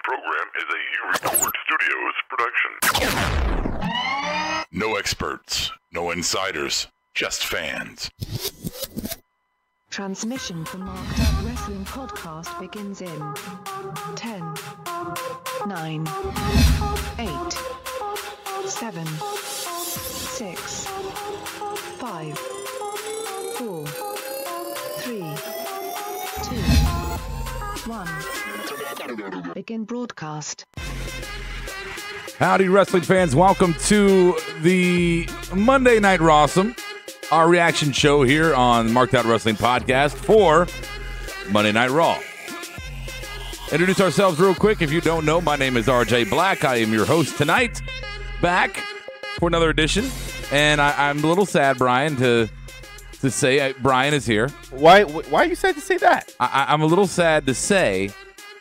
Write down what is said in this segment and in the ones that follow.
program is a You Record Studios production. No experts, no insiders, just fans. Transmission from Marked Up Wrestling Podcast begins in 10, 9, 8, 7, 6, 5, 4, 3, 2, 1. Begin broadcast. Howdy, wrestling fans. Welcome to the Monday Night RAW, our reaction show here on Marked Out Wrestling Podcast for Monday Night Raw. Introduce ourselves real quick. If you don't know, my name is RJ Black. I am your host tonight, back for another edition. And I'm a little sad, Brian, to say Brian is here. Why are you sad to say that? I'm a little sad to say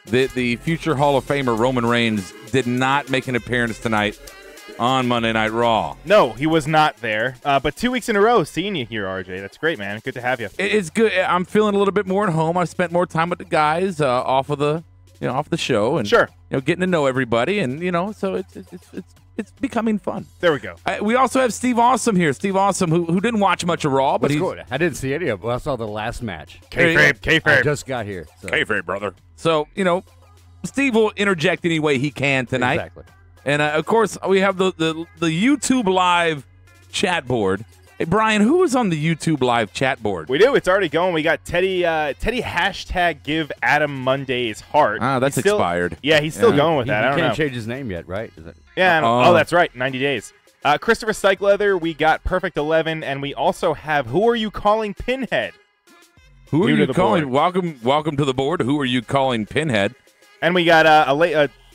that the future Hall of Famer Roman Reigns did not make an appearance tonight on Monday Night Raw. No, he was not there. But 2 weeks in a row seeing you here, RJ. That's great, man. Good to have you. It's good. I'm feeling a little bit more at home. I spent more time with the guys off the show, and sure, getting to know everybody, and so it's becoming fun. There we go. We also have Steve Awesome here. Steve Awesome, who didn't watch much of Raw, but I didn't see any of it. I saw the last match. Kayfabe. I just got here. So. Kayfabe, brother. So, Steve will interject any way he can tonight. Exactly. And, of course, we have the YouTube Live chat board. Hey, Brian, who is on the YouTube Live chat board? We do. It's already going. We got Teddy hashtag give Adam Monday's heart. That's expired. Yeah, he's still going with that. I don't know. He can't change his name yet, right? Yeah. Oh, that's right. 90 days. Christopher Cycleather, we got Perfect 11, and we also have Who Are You Calling Pinhead? Who are you calling? Welcome to the board. Who are you calling Pinhead? And we got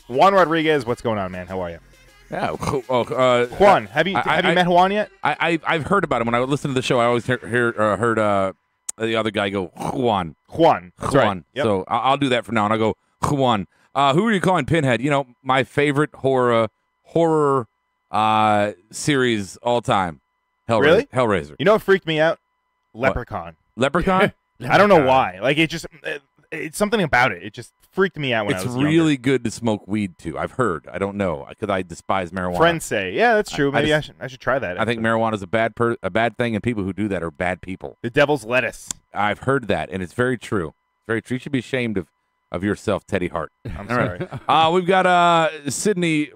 Juan Rodriguez. What's going on, man? How are you? Yeah, Juan. Have you met Juan yet? I've heard about him. When I listen to the show, I always heard the other guy go Juan. That's right. Yep. So I'll do that from now on. I'll go Juan. Who are you calling Pinhead? My favorite horror series all time. Really? Hellraiser. You know what freaked me out? Leprechaun. Leprechaun? I don't know why. Like it's something about it. It just freaked me out when I was younger. It's really good to smoke weed too. I've heard. I don't know because I despise marijuana. Friends say, yeah, that's true. Maybe I should try that. I think marijuana is a bad thing, and people who do that are bad people. The devil's lettuce. I've heard that, and it's very true. Very true. You should be ashamed of yourself, Teddy Hart. I'm sorry. We've got Sydney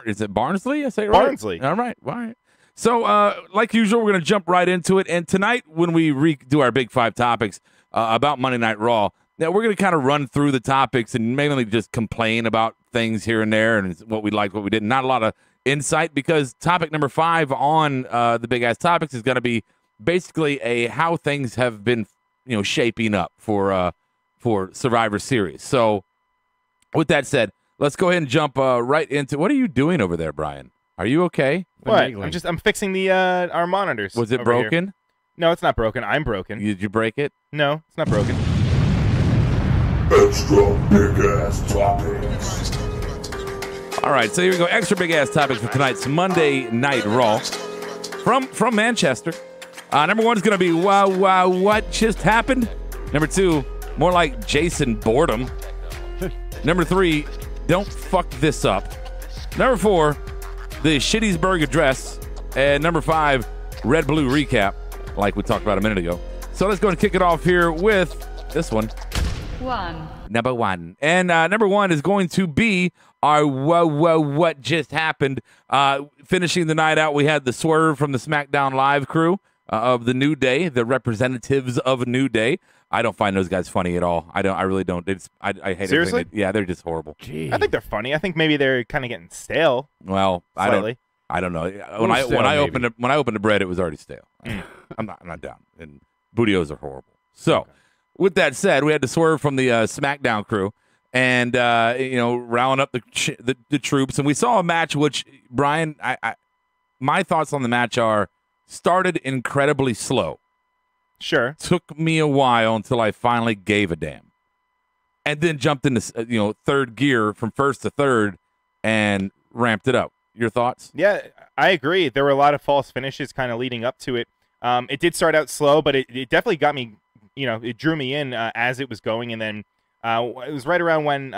Is it Barnsley? I say it right? Barnsley. All right. So, like usual, we're going to jump right into it. And tonight, when we do our big five topics about Monday Night Raw, now we're going to kind of run through the topics and mainly just complain about things here and there and what we liked, what we didn't. Not a lot of insight because topic number 5 on the big ass topics is going to be basically how things have been, shaping up for Survivor Series. So, with that said, let's go ahead and jump right into. What are you doing over there, Brian? Are you okay? What? I'm fixing the our monitors. Was it broken? Here. No, it's not broken. I'm broken. Did you break it? No, it's not broken. Extra big ass topics. All right, so here we go. Extra big ass topics for tonight's Monday Night Raw from Manchester. Number 1 is going to be wow, what just happened? Number 2, more like Jason Boredom. Number 3, don't fuck this up. Number 4, the Shittiesburg address. And number 5, Red Blue recap, like we talked about a minute ago. So let's go and kick it off here with this one. Number 1. And number 1 is going to be our what just happened. Finishing the night out, we had the Swerve from the SmackDown Live crew of the New Day, the representatives of New Day. I don't find those guys funny at all. I really don't. I hate Seriously? everything. Yeah, they're just horrible. Jeez. I think they're funny. I think maybe they're kind of getting stale. Well, slightly. I don't know. When I opened the bread, it was already stale. I'm not down. And Bootios are horrible. So, with that said, we had to Swerve from the SmackDown crew, and round up the troops, and we saw a match which Brian, my thoughts on the match are started incredibly slow. Sure. Took me a while until I finally gave a damn. And then jumped into third gear from first to third and ramped it up. Your thoughts? Yeah, I agree. There were a lot of false finishes kind of leading up to it. It did start out slow, but it definitely got me, it drew me in as it was going. And then it was right around when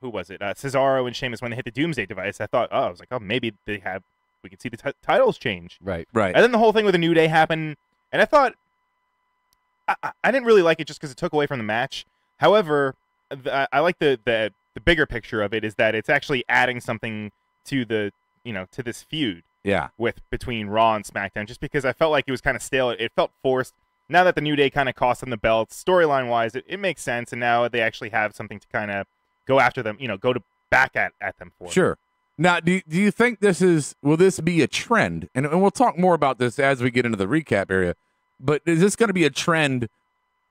who was it? Cesaro and Sheamus when they hit the Doomsday device. I was like, oh, maybe we could see the titles change. Right. Right. And then the whole thing with the New Day happened, and I thought I didn't really like it just because it took away from the match. However, I like the bigger picture of it is that it's actually adding something to the to this feud. Yeah. Between Raw and SmackDown, just because I felt like it was kind of stale. It felt forced. Now that the New Day kind of cost them the belts, storyline wise, it makes sense, and now they actually have something to kind of go after them. Back at them for. Sure. Now, do you think will this be a trend? And we'll talk more about this as we get into the recap area. But is this going to be a trend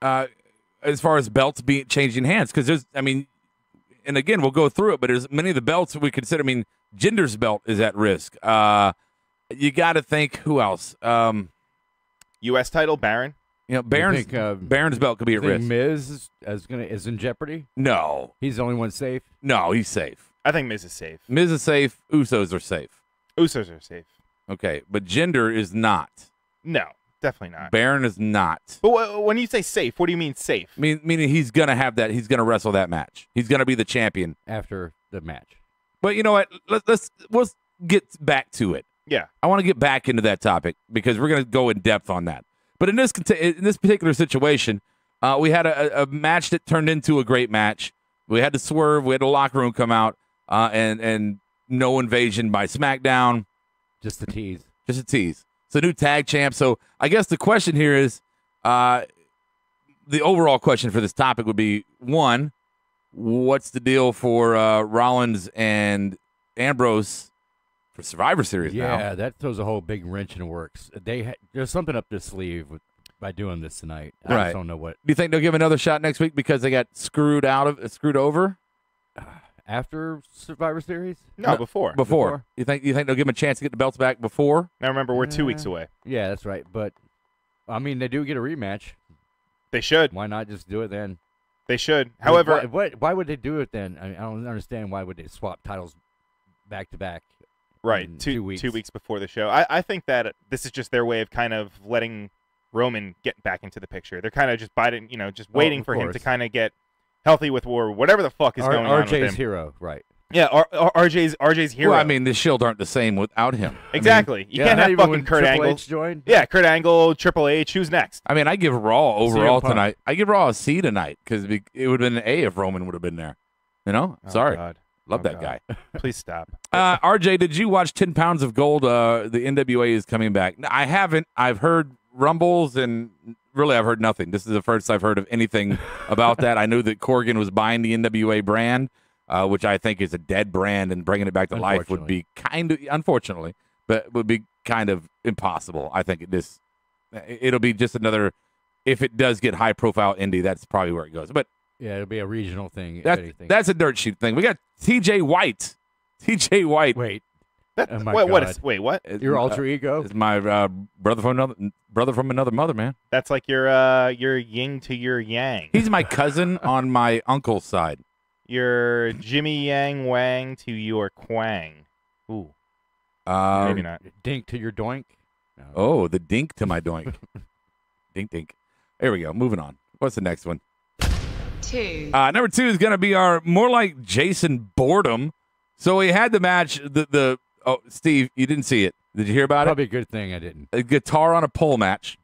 as far as belts changing hands? Because and again, we'll go through it, but there's many of the belts we consider. Jinder's belt is at risk. You got to think who else? U.S. title, Baron. Baron's belt could be at risk. Miz is in jeopardy? No. He's the only one safe? No, he's safe. I think Miz is safe. Miz is safe. Usos are safe. Usos are safe. Okay, but Jinder is not. No, definitely not. Baron is not. But when you say safe, what do you mean safe? Meaning he's going to have that. He's going to wrestle that match. He's going to be the champion. After the match. But you know what? Let's get back to it. Yeah. I want to get back into that topic because we're going to go in depth on that. But in this particular situation, we had a match that turned into a great match. We had to swerve. We had the locker room come out, and no invasion by SmackDown. Just a tease. Just a tease. It's a new tag champ. So I guess the question here is, the overall question for this topic would be, one, what's the deal for Rollins and Ambrose for Survivor Series now? Yeah, that throws a whole big wrench in the works. There's something up their sleeve by doing this tonight. I Right. just don't know what. Do you think they'll give another shot next week because they got screwed over? After Survivor Series? No, before. Before. You think they'll give them a chance to get the belts back before? Now remember, we're 2 weeks away. Yeah, that's right. But, they do get a rematch. They should. Why not just do it then? They should. However, why would they do it then? I don't understand why would they swap titles back to back. Right, in 2 weeks. 2 weeks before the show. I think that this is just their way of kind of letting Roman get back into the picture. They're kind of just just waiting for him to kind of get healthy with war, whatever the fuck is going on with him. RJ's hero, right? Yeah, RJ's hero. Well, the Shield aren't the same without him. Exactly. You can't have fucking Kurt Triple Angle. H joined? Yeah, Kurt Angle, Triple H. Who's next? I give Raw overall CM Punk. tonight. I give Raw a C tonight because it would have been an A if Roman would have been there. Sorry. God. Love Oh, that God. guy. Please stop. RJ, did you watch 10 Pounds of Gold? The NWA is coming back. I haven't. I've heard rumbles, and really I've heard nothing. This is the first I've heard of anything about that. I knew that Corgan was buying the NWA brand, which I think is a dead brand, and bringing it back to life would be kind of, unfortunately, but would be kind of impossible. I think it'll be just another, if it does get high profile indie, that's probably where it goes. But Yeah, it'll be a regional thing. If anything. that's a dirt sheet thing. We got TJ White. TJ White. Wait. That, Oh my wait, God. wait, what? Your alter ego? Is my brother from another mother, man. That's like your yin to your yang. He's my cousin on my uncle's side. Your Jimmy Yang Wang to your Quang. Ooh, maybe not. Dink to your doink? No. Oh, the dink to my doink. Dink, dink. There we go. Moving on. What's the next one? 2, Number 2 is going to be our more like Jason Boredom. So we had the match. Oh, Steve, you didn't see it. Did you hear about Probably a good thing I didn't. it? A guitar on a pole match.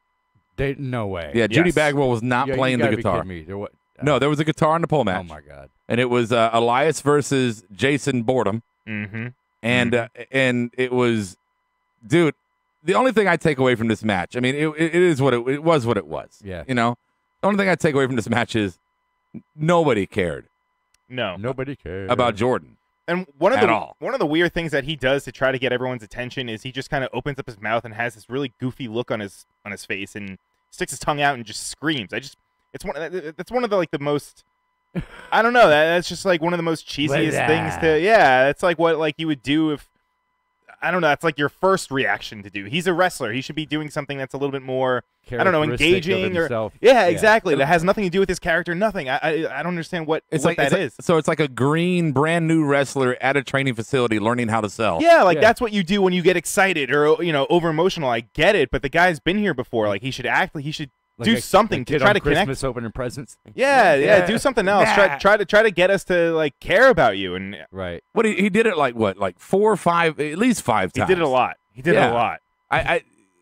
No way. Yeah, Judy Yes. Bagwell was not Yeah, playing you the gotta be guitar. kidding me. There, what? No, there was a guitar on the pole Oh match. my God. And it was Elias versus Jason Boredom. Mm-hmm. And it was, dude, the only thing I take away from this match, it is what it was what it was. Yeah. The only thing I take away from this match is nobody cared No. Nobody cares. about Jordan. And one of At all. the weird things that he does to try to get everyone's attention is he just kind of opens up his mouth and has this really goofy look on his face and sticks his tongue out and just screams. That's one of the most I don't know, that's just like one of the most cheesiest things to it's like what you would do if I don't know, that's like your first reaction to do. He's a wrestler. He should be doing something that's a little bit more I don't know, Characteristic of engaging or himself. yeah, exactly. That has nothing to do with his character. Nothing. I don't understand what that is. So it's like a green, brand new wrestler at a training facility learning how to sell. Yeah, Yeah. that's what you do when you get excited or over emotional. I get it, but the guy's been here before. Like he should do something to try to connect. Christmas opening presents. Yeah, do something else. Try to get us to like care about you and Right. What he did it like 4 or 5, at least 5 times. He did it a lot. He did it a lot.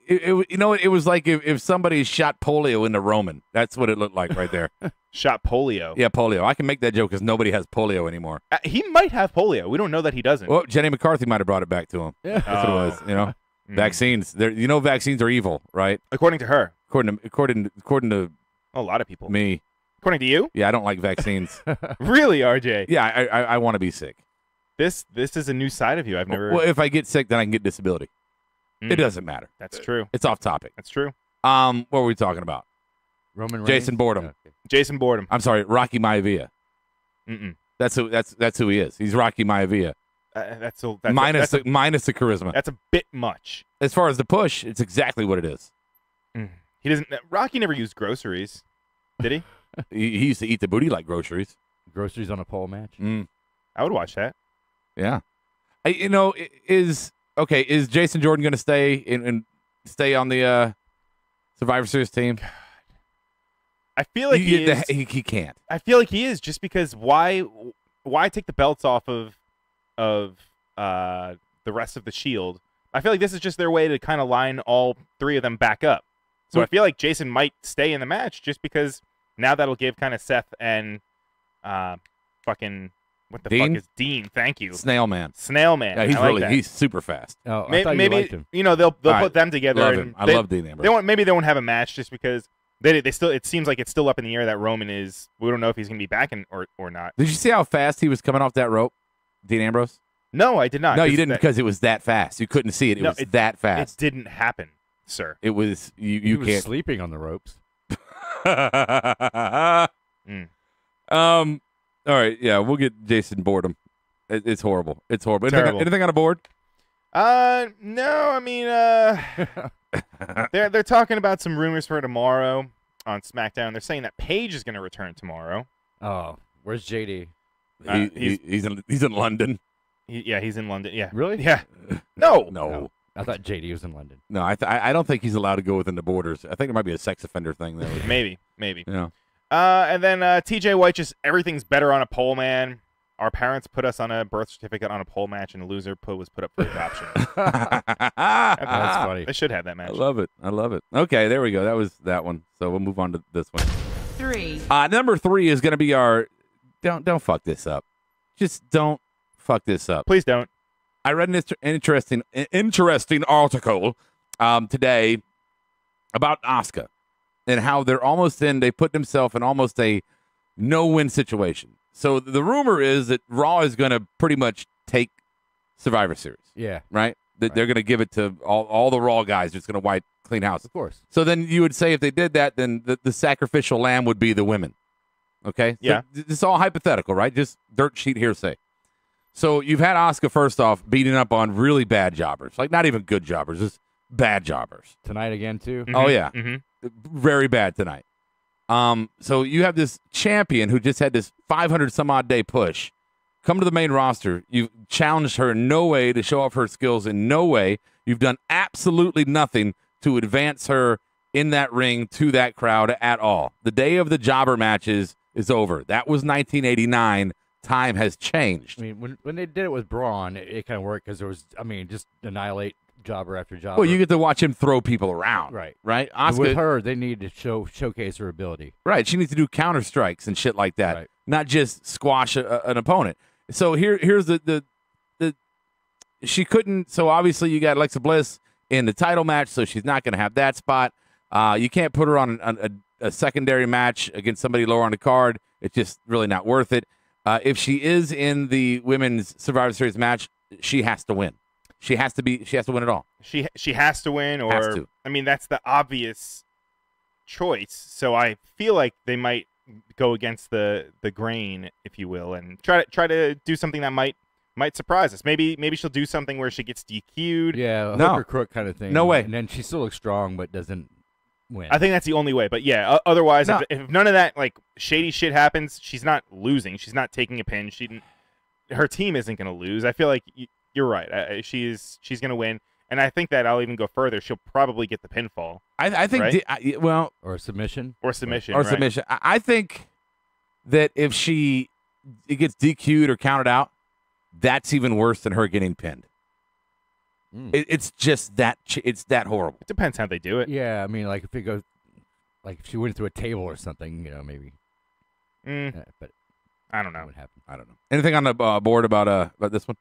It was like if somebody shot polio into Roman. That's what it looked like right there. Shot polio. Yeah, polio. I can make that joke because nobody has polio anymore. He might have polio. We don't know that he doesn't. Well, Jenny McCarthy might have brought it back to him. Yeah. That's what it was. You know, vaccines. Vaccines are evil, right? According to her. According to A lot of people. me. According to you? Yeah, I don't like vaccines. Really, RJ? Yeah, I want to be sick. This is a new side of you. I've never. Well, if I get sick, then I can get disability. It doesn't matter. That's true. It's off topic. That's true. What were we talking about? Roman Reigns? Jason Boredom. Okay. Jason Boredom. I'm sorry, Rocky Maivia. That's who he is. He's Rocky Maivia. That's Minus the charisma. That's a bit much. As far as the push, it's exactly what it is. He doesn't. Rocky never used groceries, did he? He used to eat the booty like groceries. Groceries on a pole match. I would watch that. Yeah. Is Jason Jordan going to stay and stay on the Survivor Series team? I feel like he is. He can't. I feel like he is just because why take the belts off of the rest of the Shield? I feel like this is just their way to kind of line all 3 of them back up. So I feel like Jason might stay in the match just because now that'll give kind of Seth and fucking what the Dean? fuck is Dean? Thank you, Snail Man. Snail Man. Yeah, he's super fast. Oh, I Maybe, thought you liked him. they'll All put them together. Love and him. I love Dean Ambrose. Maybe they won't have a match just because they still. It seems like it's still up in the air that Roman is. We don't know if he's going to be back or not. Did you see how fast he was coming off that rope, Dean Ambrose? No, I did not. No, you didn't because it was that fast. You couldn't see it. It was that fast. It didn't happen, sir. It was you. He You was can't. sleeping on the ropes. All right. Yeah, we'll get Jason Boredom. It's horrible. It's horrible. Terrible. Anything on the board? No. I mean, they're talking about some rumors for tomorrow on SmackDown. They're saying that Paige is going to return tomorrow. Oh, where's JD? He's in London. He's in London. Yeah. Really? Yeah. No. No. I thought JD was in London. No, I don't think he's allowed to go within the borders. I think there might be a sex offender thing there. Maybe. Yeah. And then TJ White just everything's better on a pole man. Our parents put us on a birth certificate on a pole match, and a loser was put up for adoption. That's funny. They should have that match. I love it. Okay, there we go. That was that one. So we'll move on to this one. 3. Number 3 is going to be our. Don't fuck this up. Just don't fuck this up. Please don't. I read an interesting article today about Asuka and how they're almost in. They put themselves in almost a no-win situation. So the rumor is that Raw is going to pretty much take Survivor Series. Yeah. Right? They're going to give it to all the Raw guys. It's going to wipe clean house. Of course. So then you would say if they did that, then the sacrificial lamb would be the women. Okay? Yeah. So it's all hypothetical, right? Just dirt sheet hearsay. So you've had Asuka, first off, beating up on really bad jobbers. Like, not even good jobbers, just bad jobbers. Tonight again, too? Oh, yeah. Mm-hmm. Very bad tonight. So you have this champion who just had this 500-some-odd day push come to the main roster. You've challenged her in no way to show off her skills, in no way. You've done absolutely nothing to advance her in that ring to that crowd at all. The day of the jobber matches is over. That was 1989. Time has changed. I mean, when they did it with Braun, it kind of worked because there was, just annihilate jobber after jobber. Well, you get to watch him throw people around. Right. Right? And Asuka, with her, they need to showcase her ability. right. She needs to do counter strikes and shit like that, Right. not just squash an opponent. So here's the she couldn't. So obviously you got Alexa Bliss in the title match, so she's not going to have that spot. You can't put her on a secondary match against somebody lower on the card. It's just really not worth it. If she is in the women's Survivor Series match, she has to win. She has to win it all. She has to win, or Has to. I mean, that's the obvious choice. So I feel like they might go against the grain, if you will, and try to do something that might surprise us. Maybe she'll do something where she gets DQ'd. Yeah, No. hook or crook kind of thing. No way. And then she still looks strong, but doesn't win. I think that's the only way. But yeah, otherwise, No. if none of that like shady shit happens, she's not losing. She's not taking a pin. Her team isn't going to lose. I feel like you're right. She's going to win. And I think that I'll even go further. She'll probably get the pinfall I think, right? Or submission. or submission. or right? submission. I think that if it gets DQ'd or counted out, that's even worse than her getting pinned. It's just that it's that horrible. It depends how they do it. Yeah, I mean, like if it goes, like if she went through a table or something, maybe. But I don't know. what happened? I don't know. Anything on the board about this one?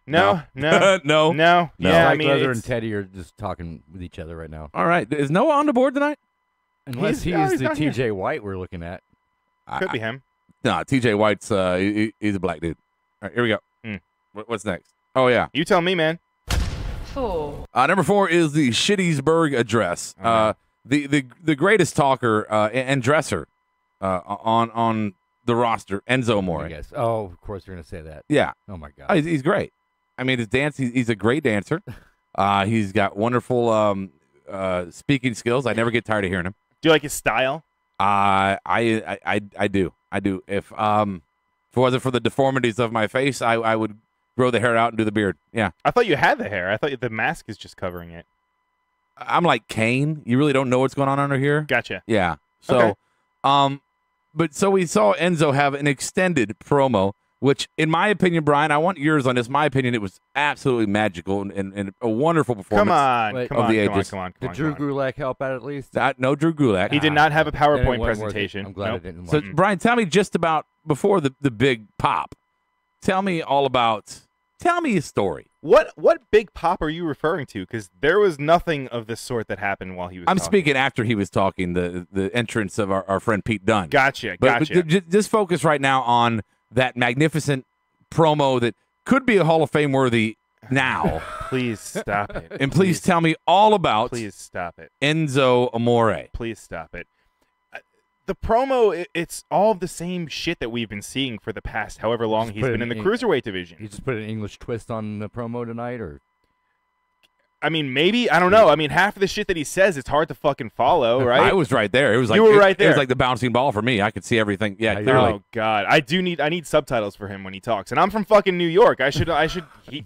No. No. Yeah, I mean, Leather and it's- Teddy are just talking with each other right now. All right. Is Noah on the board tonight? Unless He's he's the not here. TJ White we're looking at. could be him. No, TJ White's he's a black dude. All right, here we go. Hmm. What's next? Oh yeah. You tell me, man. 4, Number 4 is the Shittiesburg Address. The greatest talker and dresser on the roster, Enzo I Amore. guess. Oh, of course you're gonna say that. Yeah. Oh my God. Oh, he's great. I mean, his dance. He's a great dancer. He's got wonderful speaking skills. I never get tired of hearing him. Do you like his style? I do. If it wasn't for the deformities of my face, I would grow the hair out and do the beard. Yeah. I thought you had the hair. I thought the mask is just covering it. I'm like Kane. You really don't know what's going on under here. Gotcha. Yeah. So, Okay. but so we saw Enzo have an extended promo, which, in my opinion, Brian, I want yours on this. My opinion, it was absolutely magical and a wonderful performance. Come on. Wait. Come Of on. the Come on. ages. Come on. Did Come Drew on. Come on. Gulak help out at least? No Drew Gulak. He did not have a Then it PowerPoint wasn't worth it. presentation. I'm glad Nope. it didn't. So, work. Brian, tell me just about before the big pop. Tell me his story. What big pop are you referring to? Because there was nothing of this sort that happened while he was I'm talking. speaking after he was talking, the entrance of our friend Pete Dunne. Gotcha. But Gotcha. just focus right now on that magnificent promo that could be a Hall of Fame worthy now. Please stop it. And please tell me all about Please stop it. Enzo Amore. Please stop it. The promo, it's all the same shit that we've been seeing for the past however long Just he's put been it in the in- cruiserweight division. You just put an English twist on the promo tonight, or I mean, maybe. I don't know. I mean, half of the shit that he says, it's hard to fucking follow, right? I was right there. It was like You were right It was there. like the bouncing ball for me. I could see everything. Yeah, Oh, clearly. Oh God, I need subtitles for him when he talks, and I'm from fucking New York. I should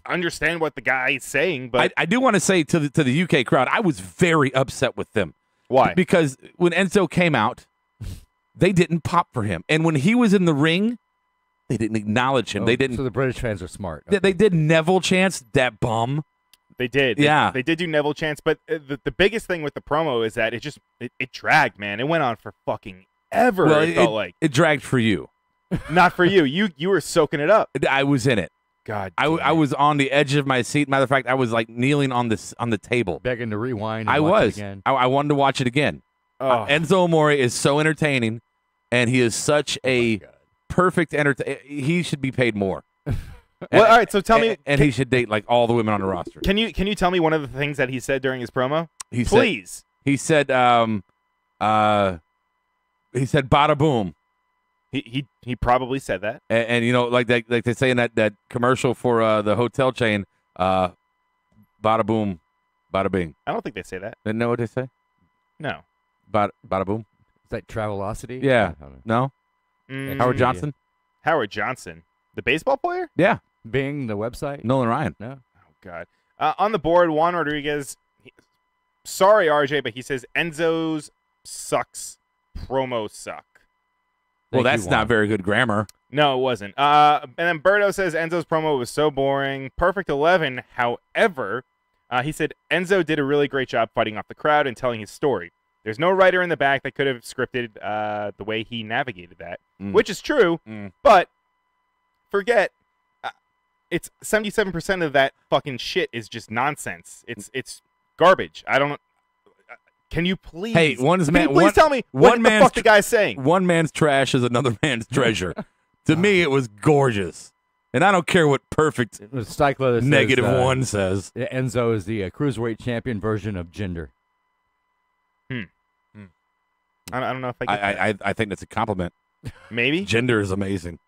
understand what the guy is saying, but I do want to say to the UK crowd, I was very upset with them. why? Because when Enzo came out, they didn't pop for him, and when he was in the ring, they didn't acknowledge him. Oh, they didn't. So the British fans are smart. They did Neville chants. That bum. They did. Yeah. They did do Neville chants, but the biggest thing with the promo is that it dragged, man. It went on for fucking ever. Well, it felt like it dragged for you. not for you. You were soaking it up. I was in it. God, I damn it. was on the edge of my seat. Matter of fact, I was like kneeling on the table. Begging to rewind. And I watch it was. again. I wanted to watch it again. Oh. Enzo Amore is so entertaining, and he is such a perfect entertainer. He should be paid more. Well, all right. So tell me, and he should date like all the women on the roster. can you tell me one of the things that he said during his promo? He Please. He said, bada boom. He probably said that. And you know, like they say in that commercial for the hotel chain, bada boom, bada bing. I don't think they say that. Didn't know what they say? No. Bada boom? Is that Travelocity? Yeah. I don't know. No? Mm, Howard Johnson? Howard Johnson, the baseball player. Yeah. Bing, the website? Nolan Ryan. No. Oh God. On the board, Juan Rodriguez. Sorry, RJ, but he says Enzo's sucks. Promo suck. Well, Thank you, that's not Juan. very good grammar. No, it wasn't. And then Berto says Enzo's promo was so boring. Perfect 11. However, he said Enzo did a really great job fighting off the crowd and telling his story. There's no writer in the back that could have scripted the way he navigated that, which is true. But forget, it's 77% of that fucking shit is just nonsense. It's garbage. I don't. Can you please? Hey, Can you please one- tell me one what the man's fuck the guy's saying? One man's trash is another man's treasure. To me, it was gorgeous. And I don't care what perfect It was Cyclo that says, negative one says. Enzo is the cruiserweight champion version of Jinder. I don't know if I get that. I think that's a compliment. Maybe. Gender is amazing.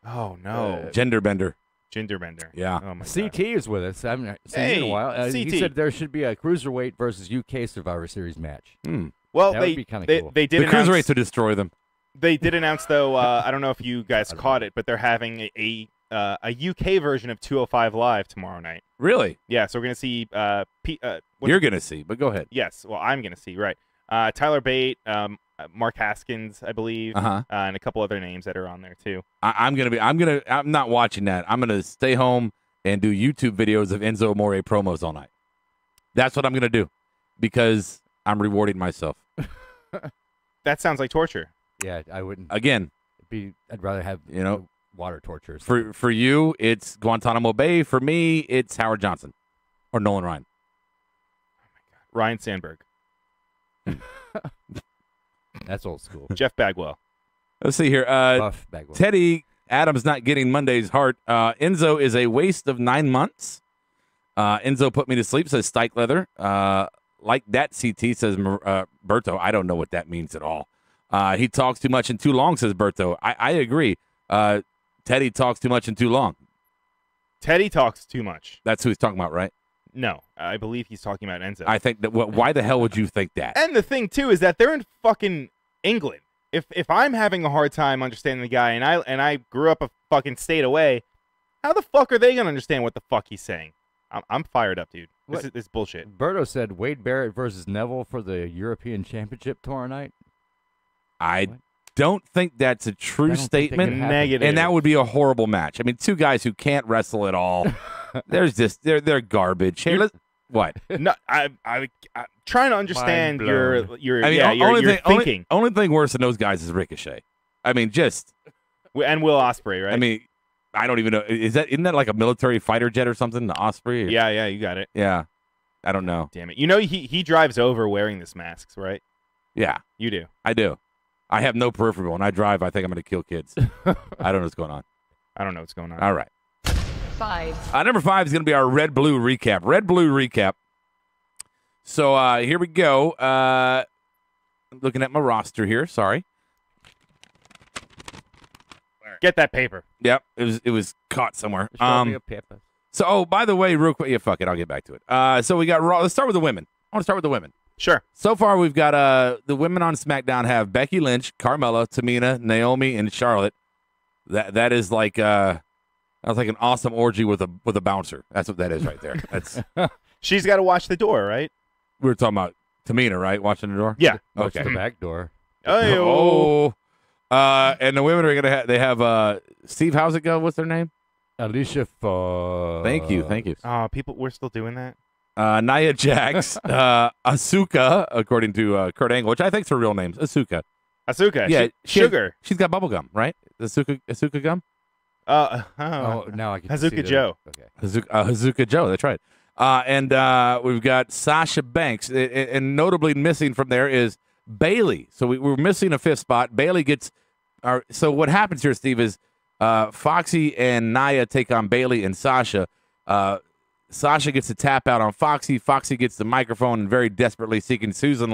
Oh no, Gender bender. Gender bender. Yeah. Oh my CT God. is with us. I haven't seen him in Hey, a while. He CT. said there should be a cruiserweight versus UK Survivor Series match. Well, That would they be kinda they, cool. they did The announce, cruiserweights to destroy them. They did announce though. I don't know if you guys caught it, but they're having a a UK version of 205 Live tomorrow night. Really? Yeah, so we're gonna see. You're going to see, but go ahead. Yes, well, I'm gonna see. Right. Tyler Bate, Mark Haskins, I believe, and a couple other names that are on there too. I'm not watching that. I'm gonna stay home and do YouTube videos of Enzo Amore promos all night. That's what I'm gonna do because I'm rewarding myself. That sounds like torture. Yeah, I wouldn't. Again, I'd rather have water torture. For you, it's Guantanamo Bay. For me, it's Howard Johnson or Nolan Ryan. Ryan Sandberg, That's old school. Jeff Bagwell. Let's see here. Buff Bagwell. Teddy Adams not getting Monday's heart. Enzo is a waste of 9 months. Enzo put me to sleep, says Stike Leather. Like that CT, says Berto. I don't know what that means at all. He talks too much and too long, says Berto. I agree. Teddy talks too much and too long. Teddy talks too much. That's who he's talking about, right? No, I believe he's talking about Enzo. I think that. Why the hell would you think that? And the thing too is that they're in fucking England. If I'm having a hard time understanding the guy, and I grew up a fucking state away, how the fuck are they gonna understand what the fuck he's saying? I'm fired up, dude. This is bullshit. Berto said Wade Barrett versus Neville for the European Championship tomorrow night. I don't think that's a true statement. Negative. And that would be a horrible match. I mean, two guys who can't wrestle at all. There's just they're garbage. Hey, what? No, I'm trying to understand your thinking. Only thing worse than those guys is Ricochet. I mean, and Will Ospreay, right? I mean, I don't even know. Isn't that like a military fighter jet or something? The Osprey? Yeah, you got it. Yeah, I don't know. Damn it! You know he drives over wearing this masks, right? Yeah, you do. I do. I have no peripheral. When I drive, I think I'm going to kill kids. I don't know what's going on. I don't know what's going on. All right. 5. Number 5 is going to be our red-blue recap. Red-blue recap. So here we go. Looking at my roster here. Sorry. Get that paper. Yep. It was caught somewhere. Show me a paper. So, by the way, real quick. Yeah, fuck it. I'll get back to it. So we got Raw. Let's start with the women. I want to start with the women. Sure. So far, we've got the women on SmackDown have Becky Lynch, Carmella, Tamina, Naomi, and Charlotte. That is like that's like an awesome orgy with a bouncer. That's what that is right there. That's she's got to watch the door, right? we were talking about Tamina, right? Watching the door. Yeah. Watch Okay. the back door. Oh. And the women are gonna they have Steve. How's it go? What's their name? Alicia. Thank you. We're still doing that. Nia Jax, Asuka, according to Kurt Angle, which I think is her real name, Asuka. Asuka. Yeah, Sugar. She's got bubble gum, right? Asuka gum. Oh, now I can see Hazuka Joe. Okay. Hazuka Joe. That's right. And we've got Sasha Banks, and notably missing from there is Bailey. So we're missing a fifth spot. Bailey gets our. So what happens here, Steve, is Foxy and Nia take on Bailey and Sasha. Sasha gets a tap out on Foxy. Foxy gets the microphone and very desperately seeking Susan,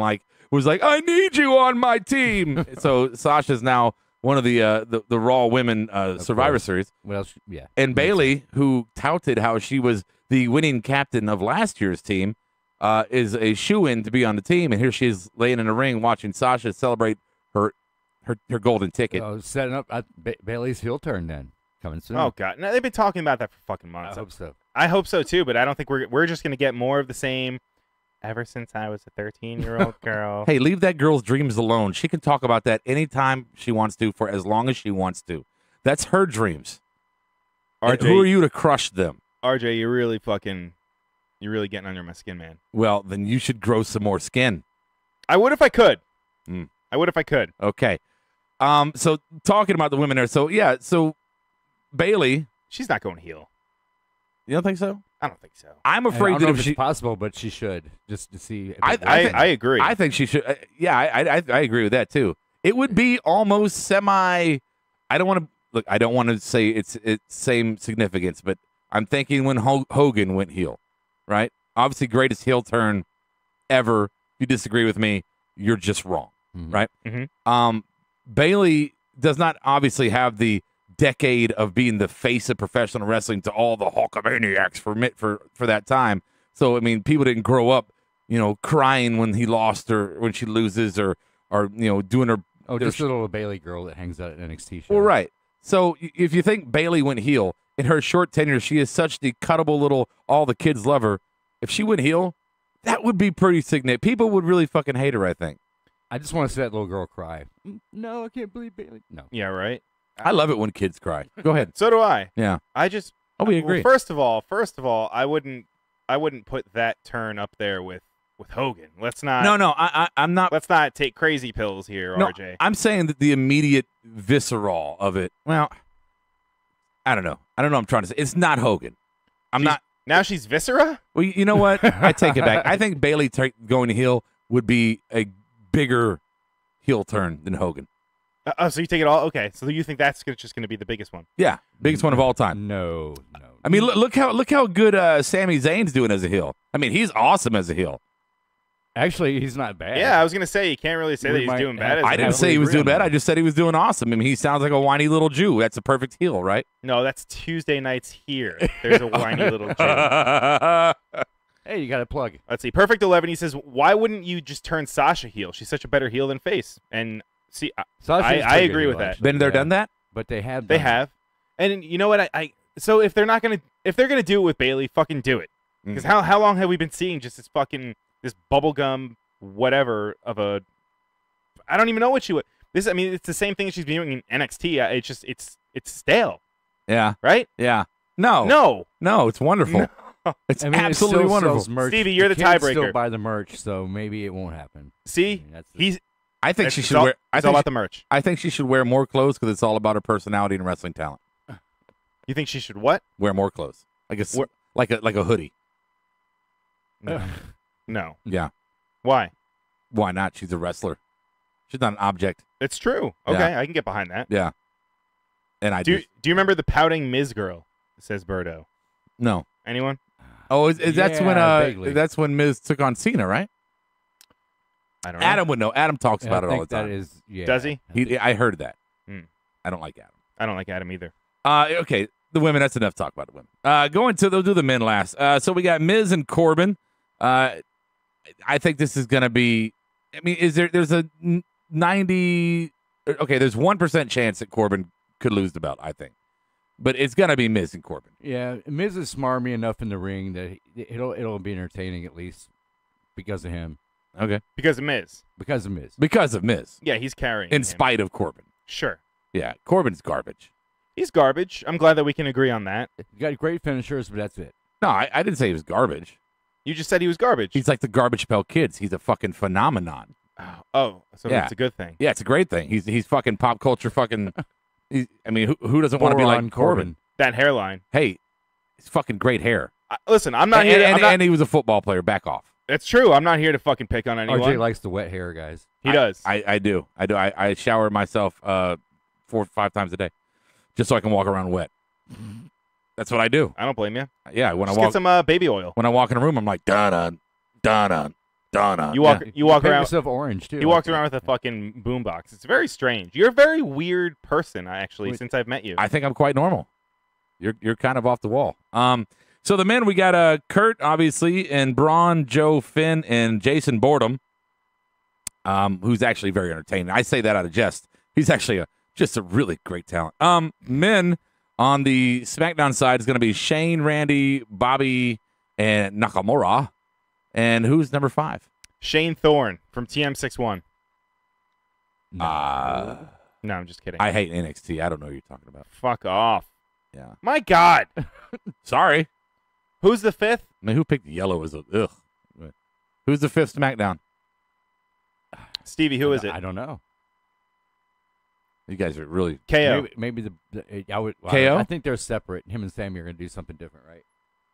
was like, I need you on my team. So Sasha's now one of the Raw Women Survivor Series. What else? Yeah. And Bailey, who touted how she was the winning captain of last year's team, is a shoo-in to be on the team. And here she is laying in the ring watching Sasha celebrate her golden ticket. Setting up Bailey's heel turn then. Coming soon. Oh, God. No, they've been talking about that for fucking months. I hope so. I hope so, too, but I don't think we're just going to get more of the same ever since I was a 13-year-old girl. Hey, leave that girl's dreams alone. She can talk about that anytime she wants to for as long as she wants to. That's her dreams. And who are you to crush them? RJ, you're really getting under my skin, man. Well, then you should grow some more skin. I would if I could. Mm. I would if I could. Okay. So talking about the women there. So Bailey. She's not going heel. You don't think so? I don't think so. I'm I afraid don't that know if if she it's possible, but she should just to see. If I agree. I think she should. I agree with that too. It would be almost semi. I don't want to say it's same significance, but I'm thinking when Hogan went heel, right? Obviously, greatest heel turn ever. If you disagree with me, you're just wrong, right? Mm-hmm. Bailey does not obviously have the decade of being the face of professional wrestling to all the Hulkamaniacs for that time. So I mean, people didn't grow up, crying when he lost or when she loses or doing her. just a little Bailey girl that hangs out at NXT show. Well, right. So if you think Bailey went heel, in her short tenure, she is such the cuttable little, all the kids love her. If she went heel, that would be pretty significant. People would really fucking hate her, I think. I just want to see that little girl cry. No, I can't believe Bailey. No. Yeah, right. I love it when kids cry. Go ahead. So do I. Yeah. I just. Oh, we agree. Well, first of all, I wouldn't put that turn up there with Hogan. Let's not. No, I'm not. Let's not take crazy pills here, No, RJ. I'm saying that the immediate visceral of it. Well, I don't know. I'm trying to say it's not Hogan. Now she's Viscera? Well, you know what? I take it back. I think Bailey going to heel would be a bigger heel turn than Hogan. So you take it all? Okay. So you think that's just going to be the biggest one? Yeah, biggest one of all time. No. I mean, look how good Sami Zayn's doing as a heel. I mean, he's awesome as a heel. Actually, he's not bad. Yeah, I was going to say, you can't really say that he's doing bad. I didn't say he was doing bad. I just said he was doing awesome. I mean, he sounds like a whiny little Jew. That's a perfect heel, right? No, that's Tuesday nights here. There's a whiny little Jew. Hey, you got a plug. Let's see. Perfect 11, he says, why wouldn't you just turn Sasha heel? She's such a better heel than face. And see, I agree with that. Been there, done that? But they have. They have. And you know what? So if they're going to do it with Bailey, fucking do it. Because how long have we been seeing just this bubblegum whatever of a, I don't even know what she would. I mean, it's the same thing she's been doing in NXT. It's stale. Yeah. Right? Yeah. No, it's wonderful. No. It's I mean, absolutely it still wonderful. sells merch. Stevie, you're the kids tiebreaker. Still buy the merch, so maybe it won't happen. See, I think she should all, wear. It's all about the merch. I think she should wear more clothes because it's all about her personality and wrestling talent. You think she should what? Wear more clothes, like a hoodie. No. Yeah. Why? Why not? She's a wrestler. She's not an object. It's true. Okay, Yeah. I can get behind that. Yeah. And Do you remember the pouting Miz girl? Says Birdo. No. Anyone? Oh, that's when vaguely. that's when Miz took on Cena, right? I don't know. Adam would know. Adam talks about it all the time. That is, yeah. Does he? I heard that. Hmm. I don't like Adam. I don't like Adam either. Okay, the women. That's enough talk about the women. They'll do the men last. So we got Miz and Corbin. I think this is going to be. I mean, there's a 90? Okay, there's 1% chance that Corbin could lose the belt. I think, but it's going to be Miz and Corbin. Yeah, Miz is smarmy enough in the ring that it'll be entertaining at least because of him. Okay, Because of Miz. Because of Miz. because of Miz, Yeah, he's carrying in him. spite of Corbin. Sure. Yeah, Corbin's garbage. He's garbage. I'm glad that we can agree on that. You got great finishers, but that's it. No, I didn't say he was garbage. You just said he was garbage. He's like the Garbage Pail Kids. He's a fucking phenomenon. Oh, so Yeah. that's a good thing. Yeah, it's a great thing. He's fucking pop culture fucking. I mean, who doesn't want to be like Boron Corbin? That hairline. Hey, it's fucking great hair. Listen, I'm not here. And he was a football player. Back off. It's true. I'm not here to fucking pick on anyone. RJ likes the wet hair, guys. He does. I do. I shower myself 4 or 5 times a day, just so I can walk around wet. That's what I do. I don't blame you. Yeah, when Just I walk get some baby oil. when I walk in a room, I'm like dun dun. You walk. Yeah. You walk Paint around. yourself orange too. He walks around with a fucking boombox. It's very strange. You're a very weird person, actually, since I've met you. I think I'm quite normal. You're kind of off the wall. So the men, we got Kurt, obviously, and Braun, Joe, Finn, and Jason Boredom, who's actually very entertaining. I say that out of jest. He's actually just a really great talent. Men on the SmackDown side is going to be Shane, Randy, Bobby, and Nakamura. And who's number 5? Shane Thorne from TM61. No. No, I'm just kidding. I hate NXT. I don't know what you're talking about. Fuck off. Yeah. My God. Sorry. Who's the 5th? I mean, who picked yellow as a ugh? Who's the 5th SmackDown? Stevie, who is it? I don't know. You guys are really KO. Maybe I would. KO? I think they're separate. Him and Sammy are going to do something different, right?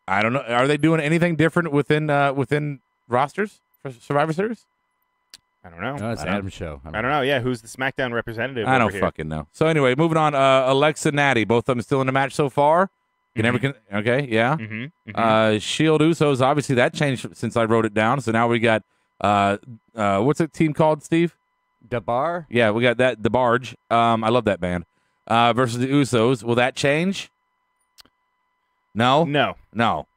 I don't know. Are they doing anything different within rosters for Survivor Series? I don't know. No, it's I don't- Adam's show. I don't know. Yeah, who's the SmackDown representative? I over don't here? fucking know. So anyway, moving on. Alexa, Natty, both of them still in the match so far. You never can. Okay, yeah. Shield Usos. Obviously, that changed since I wrote it down. So now we got what's the team called, Steve? The bar. Yeah, we got that. The Barge. I love that band. Versus the Usos. Will that change? No. No. No.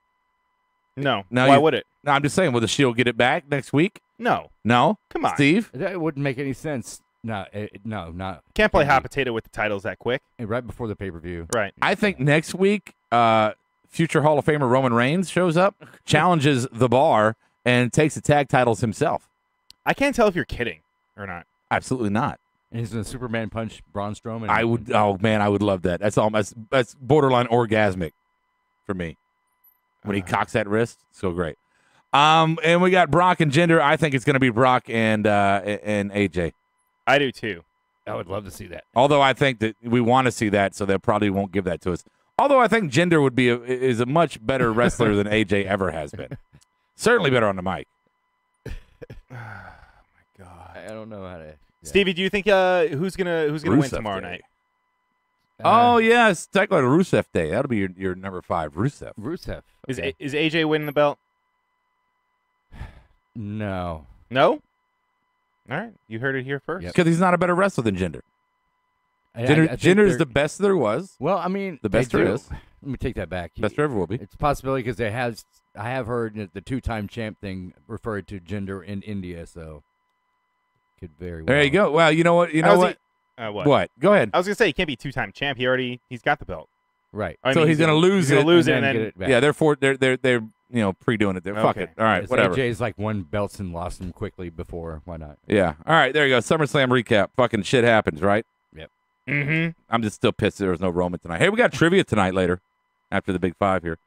No. No, Why you- would it? No, I'm just saying. Will the Shield get it back next week? No. No. Come on. Steve. That wouldn't make any sense. No, no, not Can't play hot potato with the titles that quick. right before the pay-per-view. Right. I think next week future Hall of Famer Roman Reigns shows up, challenges the Bar, and takes the tag titles himself. I can't tell if you're kidding or not. Absolutely not. And he's going to Superman punch Braun Strowman. I would. Oh man, I would love that. That's borderline orgasmic for me when he cocks that wrist. So great. And we got Brock and Jinder. I think it's going to be Brock and AJ. I do too. I would love to see that. Although I think that we want to see that, so they probably won't give that to us. Although I think Jinder is a much better wrestler than AJ ever has been. Certainly better on the mic. Oh my god. I don't know how to. Yeah. Stevie, do you think who's gonna win Rusev tomorrow Day. night? Oh yes, technically Rusev Day. That'll be your number 5, Rusev. Rusev. Okay. Is AJ winning the belt? No. No. All right, you heard it here first. Yep. Because he's not a better wrestler than Jinder. I think Jinder is they're- the best there was. Well, I mean, The best they there do. is. Let me take that back. Best there ever will be. It's a possibility because I have heard that the 2-time champ thing referred to Jinder in India, so could very well. There you go. Well, you know what? What? What? Go ahead. I was gonna say he can't be 2-time champ. He's got the belt. Right. I So mean, he's gonna lose he's gonna it lose and it, then and get then it back. Yeah, they're pre-doing it. Fuck Okay. it. All right, Yes, whatever. AJ's like won belts and lost them quickly before. Why not? Yeah. All right, there you go. SummerSlam recap. Fucking shit happens, right? Mm-hmm. I'm just still pissed there was no Roman tonight. Hey, we got trivia tonight later after the Big Five here.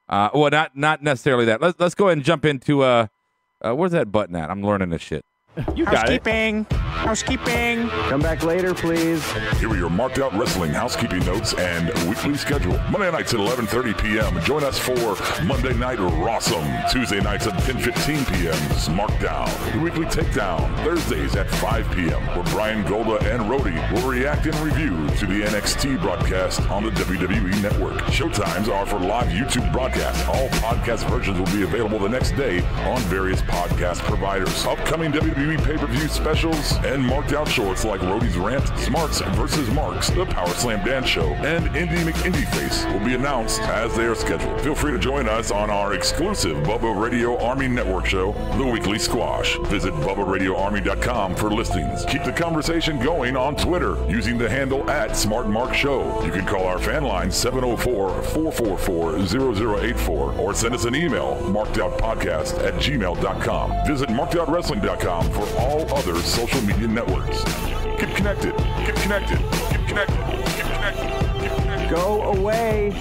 Well, not necessarily that. Let's go ahead and jump into where's that button at? I'm learning this shit. You got it. Housekeeping. Come back later, please. Here are your marked out wrestling housekeeping notes and weekly schedule. Monday nights at 11:30 p.m. Join us for Monday Night Rawsome. Tuesday nights at 10:15 p.m. Smarkdown. The weekly takedown. Thursdays at 5 p.m. where Brian Golda and Rhodey will react and review to the NXT broadcast on the WWE Network. Showtimes are for live YouTube broadcasts. All podcast versions will be available the next day on various podcast providers. Upcoming WWE pay-per-view specials and marked out shorts like Rhodey's Rant, Smarts vs. Marks, the Power Slam Dance Show, and Indie McIndie Face will be announced as they are scheduled. Feel free to join us on our exclusive Bubba Radio Army Network show, The Weekly Squash. Visit BubbaRadioArmy.com for listings. Keep the conversation going on Twitter using the handle @SmartMarkShow. You can call our fan line 704-444-0084 or send us an email, markedoutpodcast@gmail.com. Visit markedoutwrestling.com for all other social media networks. Get connected. Get connected. Get connected. Get connected. Get connected. Go away.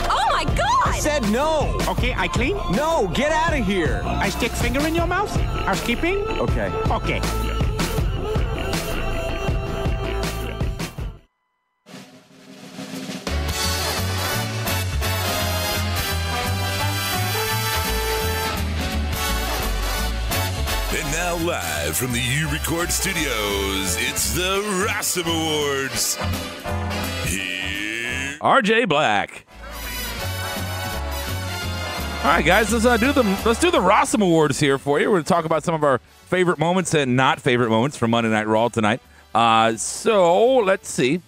Oh my god! I said no. Okay, I clean. No, get out of here. I stick finger in your mouth. Housekeeping. Okay. Okay. And now live from the U-Record Studios, it's the Rawsome Awards. Here. RJ Black. All right, guys, let's do the Rawsome Awards here for you. We're going to talk about some of our favorite moments and not favorite moments from Monday Night Raw tonight. So let's see.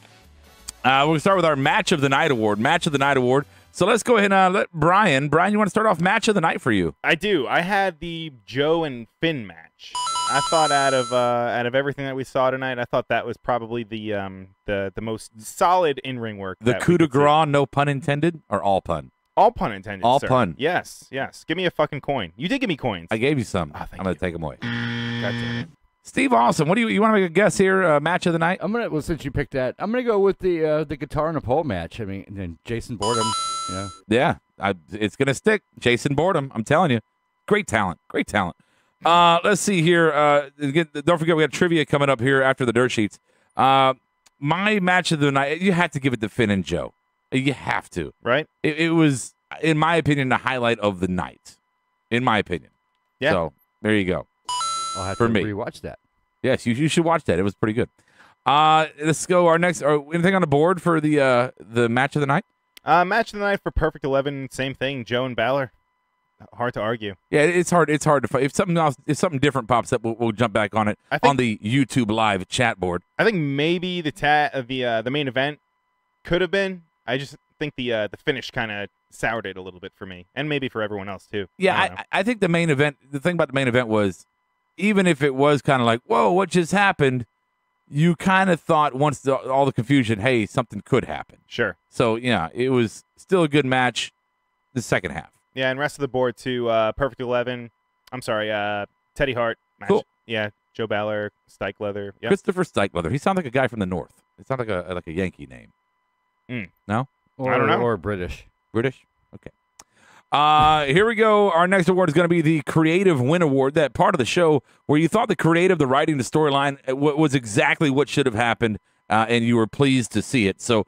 We're going to start with our Match of the Night Award. Match of the Night Award. So let's go ahead and let Brian. Brian, you want to start off Match of the Night for you? I do. I had the Joe and Finn match. I thought out of everything that we saw tonight, I thought that was probably the most solid in-ring work. The that coup we de could see. grace, no pun intended, or all pun? All pun intended. All sir. pun. Yes, yes. Give me a fucking coin. You did give me coins. I gave you some. Oh, thank I'm going you. to take them away. God damn it. Steve Austin, what do you want to make a guess here? Match of the night? Well, since you picked that, I'm gonna go with the guitar and a pole match. I mean, and then Jason Boredom. Yeah, it's going to stick. Jason Boredom, I'm telling you. Great talent. Great talent. Let's see here. Don't forget, we got trivia coming up here after the dirt sheets. My match of the night, you have to give it to Finn and Joe. You have to. Right? It was, in my opinion, the highlight of the night. In my opinion. Yeah. So, there you go. I'll have For to me. rewatch that. Yes, you should watch that. It was pretty good. Let's go our next. Anything on the board for the match of the night? Match of the night for Perfect 11, same thing. Joe and Balor. Hard to argue. Yeah, it's hard. It's hard to fight. If something different pops up, we'll jump back on it I think- on the YouTube live chat board. I think maybe the main event could have been. I just think the finish kind of soured it a little bit for me, and maybe for everyone else too. I don't know. Yeah, I think the main event. The thing about the main event was, even if it was kind of like, whoa, what just happened? you kind of thought once all the confusion, hey, something could happen. Sure. So, yeah, it was still a good match the second half. Yeah, and rest of the board, too. Perfect 11. I'm sorry, Teddy Hart. Match. Cool. Yeah, Joe Balor, Stike Leather. Yep. Christopher Stikelether. He sounds like a guy from the North. It sounds like a Yankee name. No? Or, I don't know. Or British. British? Okay. Here we go. Our next award is going to be the Creative Win Award, that part of the show where you thought the creative, the writing, the storyline was exactly what should have happened, and you were pleased to see it. So,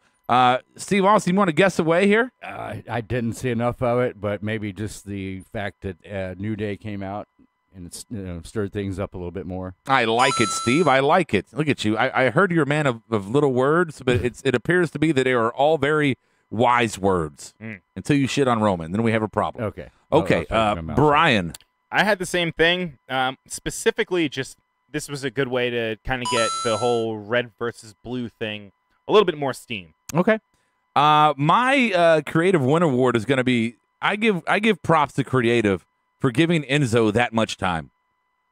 Steve Austin, you want to guess away here? I didn't see enough of it, but maybe just the fact that New Day came out and it's, stirred things up a little bit more. I like it, Steve. I like it. Look at you. I heard you're a man of little words, but it appears to be that they are all very wise words until you shit on Roman. Then we have a problem. Okay. Okay. Brian. I had the same thing. Specifically, just this was a good way to kind of get the whole red versus blue thing a little bit more steam. Okay. My Creative Win Award is going to be I give props to Creative for giving Enzo that much time.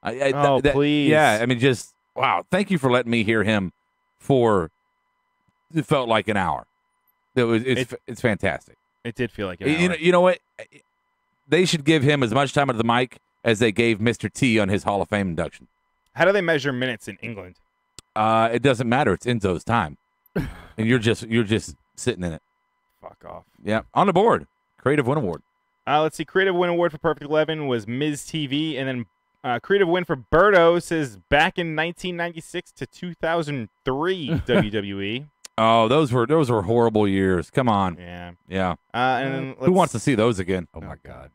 Please. Yeah, I mean, just, wow. Thank you for letting me hear him for, it felt like an hour. It's fantastic. It did feel like an hour. You know what? They should give him as much time at the mic as they gave Mr. T on his Hall of Fame induction. How do they measure minutes in England? It doesn't matter. It's Enzo's time. And you're just sitting in it. Fuck off. Yeah. On the board. Creative Win Award. Let's see. Creative Win Award for Perfect 11 was Ms. TV. And then Creative Win for Berto says back in 1996 to 2003 WWE. Oh, those were horrible years. Come on. Yeah. Yeah. And then who wants to see those again? Oh, my God.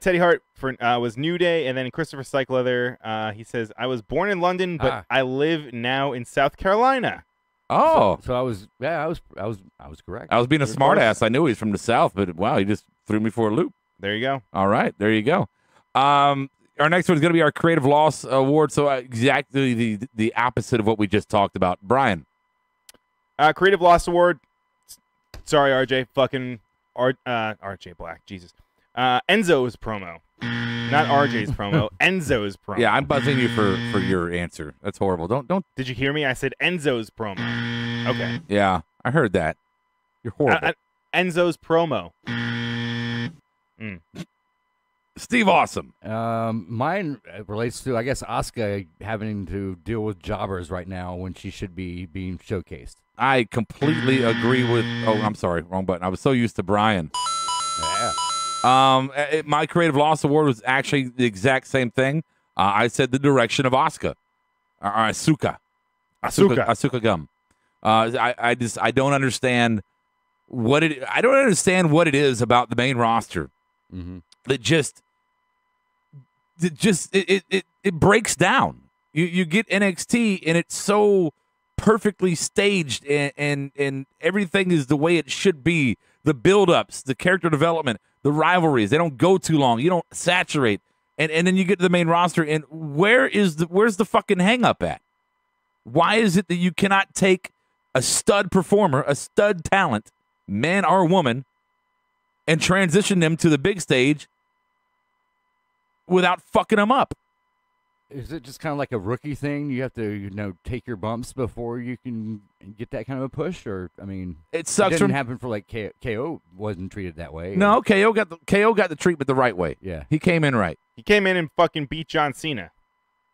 Teddy Hart was New Day, and then Christopher Stikelether. He says, "I was born in London, but I live now in South Carolina." Oh, so I was correct. I was being a smartass. I knew he was from the South, but wow, he just threw me for a loop. There you go. All right, there you go. Our next one is going to be our Creative Loss Award. So exactly the opposite of what we just talked about. Brian. Creative Loss Award. Sorry, RJ. Fucking RJ Black. Jesus. Enzo's promo. Not RJ's promo. Enzo's promo. Yeah, I'm buzzing you for your answer. That's horrible. Don't. Did you hear me? I said Enzo's promo. Okay. Yeah, I heard that. You're horrible. Enzo's promo. Steve Awesome. Mine relates to, I guess, Asuka having to deal with jobbers right now when she should be being showcased. I completely agree with. Oh, I'm sorry, wrong button. I was so used to Brian. Yeah. My Creative Loss Award was actually the exact same thing. I said the direction of Asuka, or Asuka Gum. I don't understand what it. I don't understand what it is about the main roster that it breaks down. You get NXT and it's so perfectly staged and everything is the way it should be. The build-ups, the character development, the rivalries, they don't go too long. You don't saturate. And then you get to the main roster, and where's the fucking hang-up at? Why is it that you cannot take a stud performer, a stud talent, man or woman, and transition them to the big stage without fucking them up? Is it just kind of like a rookie thing? You have to, take your bumps before you can get that kind of a push, or I mean, it sucks. It didn't happen for like KO wasn't treated that way. No, KO got the treatment the right way. Yeah, he came in right. He came in and fucking beat John Cena.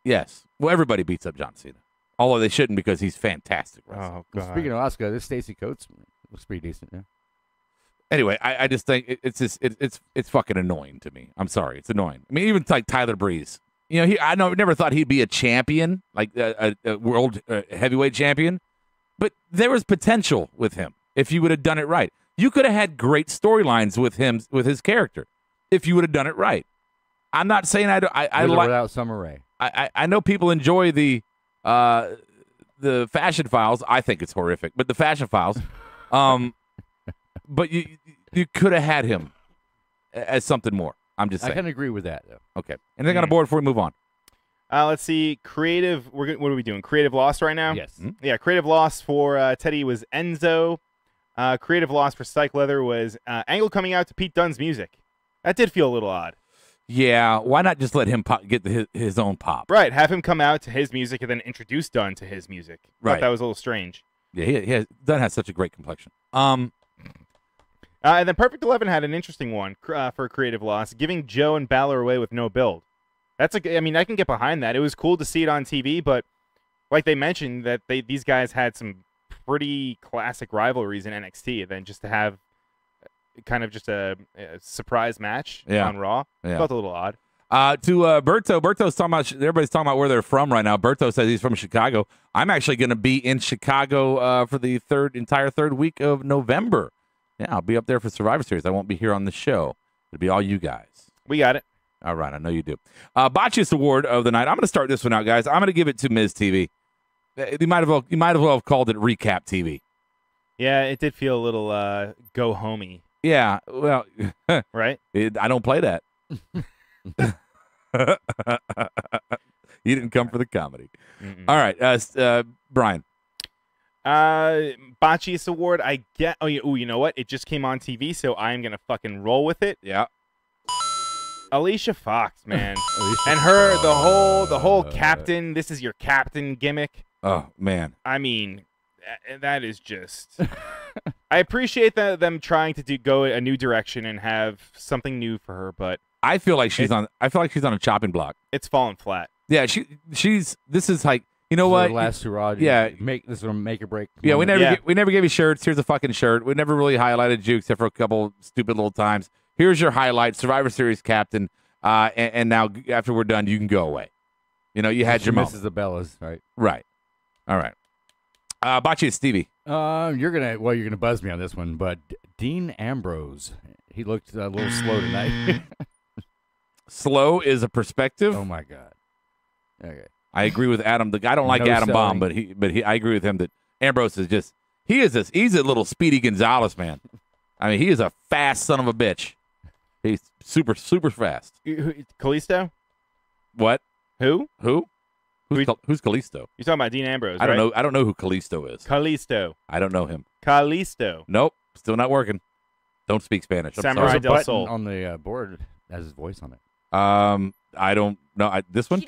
Yes, well, everybody beats up John Cena, although they shouldn't because he's fantastic. Oh God. Well, speaking of Asuka, this Stacey Coates looks pretty decent. Yeah. Anyway, I just think it's fucking annoying to me. I'm sorry, it's annoying. I mean, even like Tyler Breeze. I never thought he'd be a champion, like a world heavyweight champion, but there was potential with him if you would have done it right. You could have had great storylines with him, with his character, if you would have done it right. I'm not saying I like without Summer Rae. I know people enjoy the Fashion Files. I think it's horrific, but the Fashion Files. But you could have had him as something more. I'm just saying. I can agree with that, though. Okay. Anything on the board before we move on? Let's see. Creative. What are we doing? Creative loss right now? Yes. Yeah, creative loss for Teddy was Enzo. Creative loss for Stikelether was Angle coming out to Pete Dunne's music. That did feel a little odd. Yeah, why not just let him get his own pop? Right, have him come out to his music and then introduce Dunn to his music. Right. Thought that was a little strange. Yeah, Dunn has such a great complexion. And then Perfect 11 had an interesting one for a creative loss, giving Joe and Balor away with no build. I can get behind that. It was cool to see it on TV, but like they mentioned that these guys had some pretty classic rivalries in NXT, and then just to have kind of just a surprise match on Raw felt a little odd. To Berto's talking about. Everybody's talking about where they're from right now. Berto says he's from Chicago. I'm actually going to be in Chicago for the entire third week of November. Yeah, I'll be up there for Survivor Series. I won't be here on the show. It'll be all you guys. We got it. All right, I know you do. Botchiest award of the night. I'm going to start this one out, guys. I'm going to give it to Miz TV. You might as well have called it Recap TV. Yeah, it did feel a little go homey. Yeah, well, right? I don't play that. You didn't come for the comedy. Mm-mm. All right, Brian. Botchiest award, I get. Oh, you know what? It just came on TV, so I'm gonna fucking roll with it. Yeah. Alicia Fox, man, and her the whole captain. This is your captain gimmick. Oh man. I mean, that is just. I appreciate them trying to go a new direction and have something new for her, but I feel like she's on a chopping block. It's fallen flat. Yeah, she's. This is like, you know what? Last hurrah. Yeah, this is a make or break. Yeah, we moment. never gave you shirts. Here's a fucking shirt. We never really highlighted you except for a couple stupid little times. Here's your highlight, Survivor Series captain. And now after we're done, you can go away. You know, you had your moment. Misses the Bellas, right? Right. All right. Botchiest Stevie. You're gonna buzz me on this one, but Dean Ambrose, he looked a little slow tonight. Slow is a perspective. Oh my God. Okay. I agree with Adam. I don't like Adam Bomb, but I agree with him that Ambrose is just he's a little Speedy Gonzalez, man. I mean, he is a fast son of a bitch. He's super, super fast. Kalisto? What? Who? Who's Kalisto? You're talking about Dean Ambrose, I don't know. I don't know who Kalisto is. Kalisto. I don't know him. Kalisto. Nope. Still not working. Don't speak Spanish. I'm Samurai sorry. del Button Sol. on the board has his voice on it. I don't know. This one?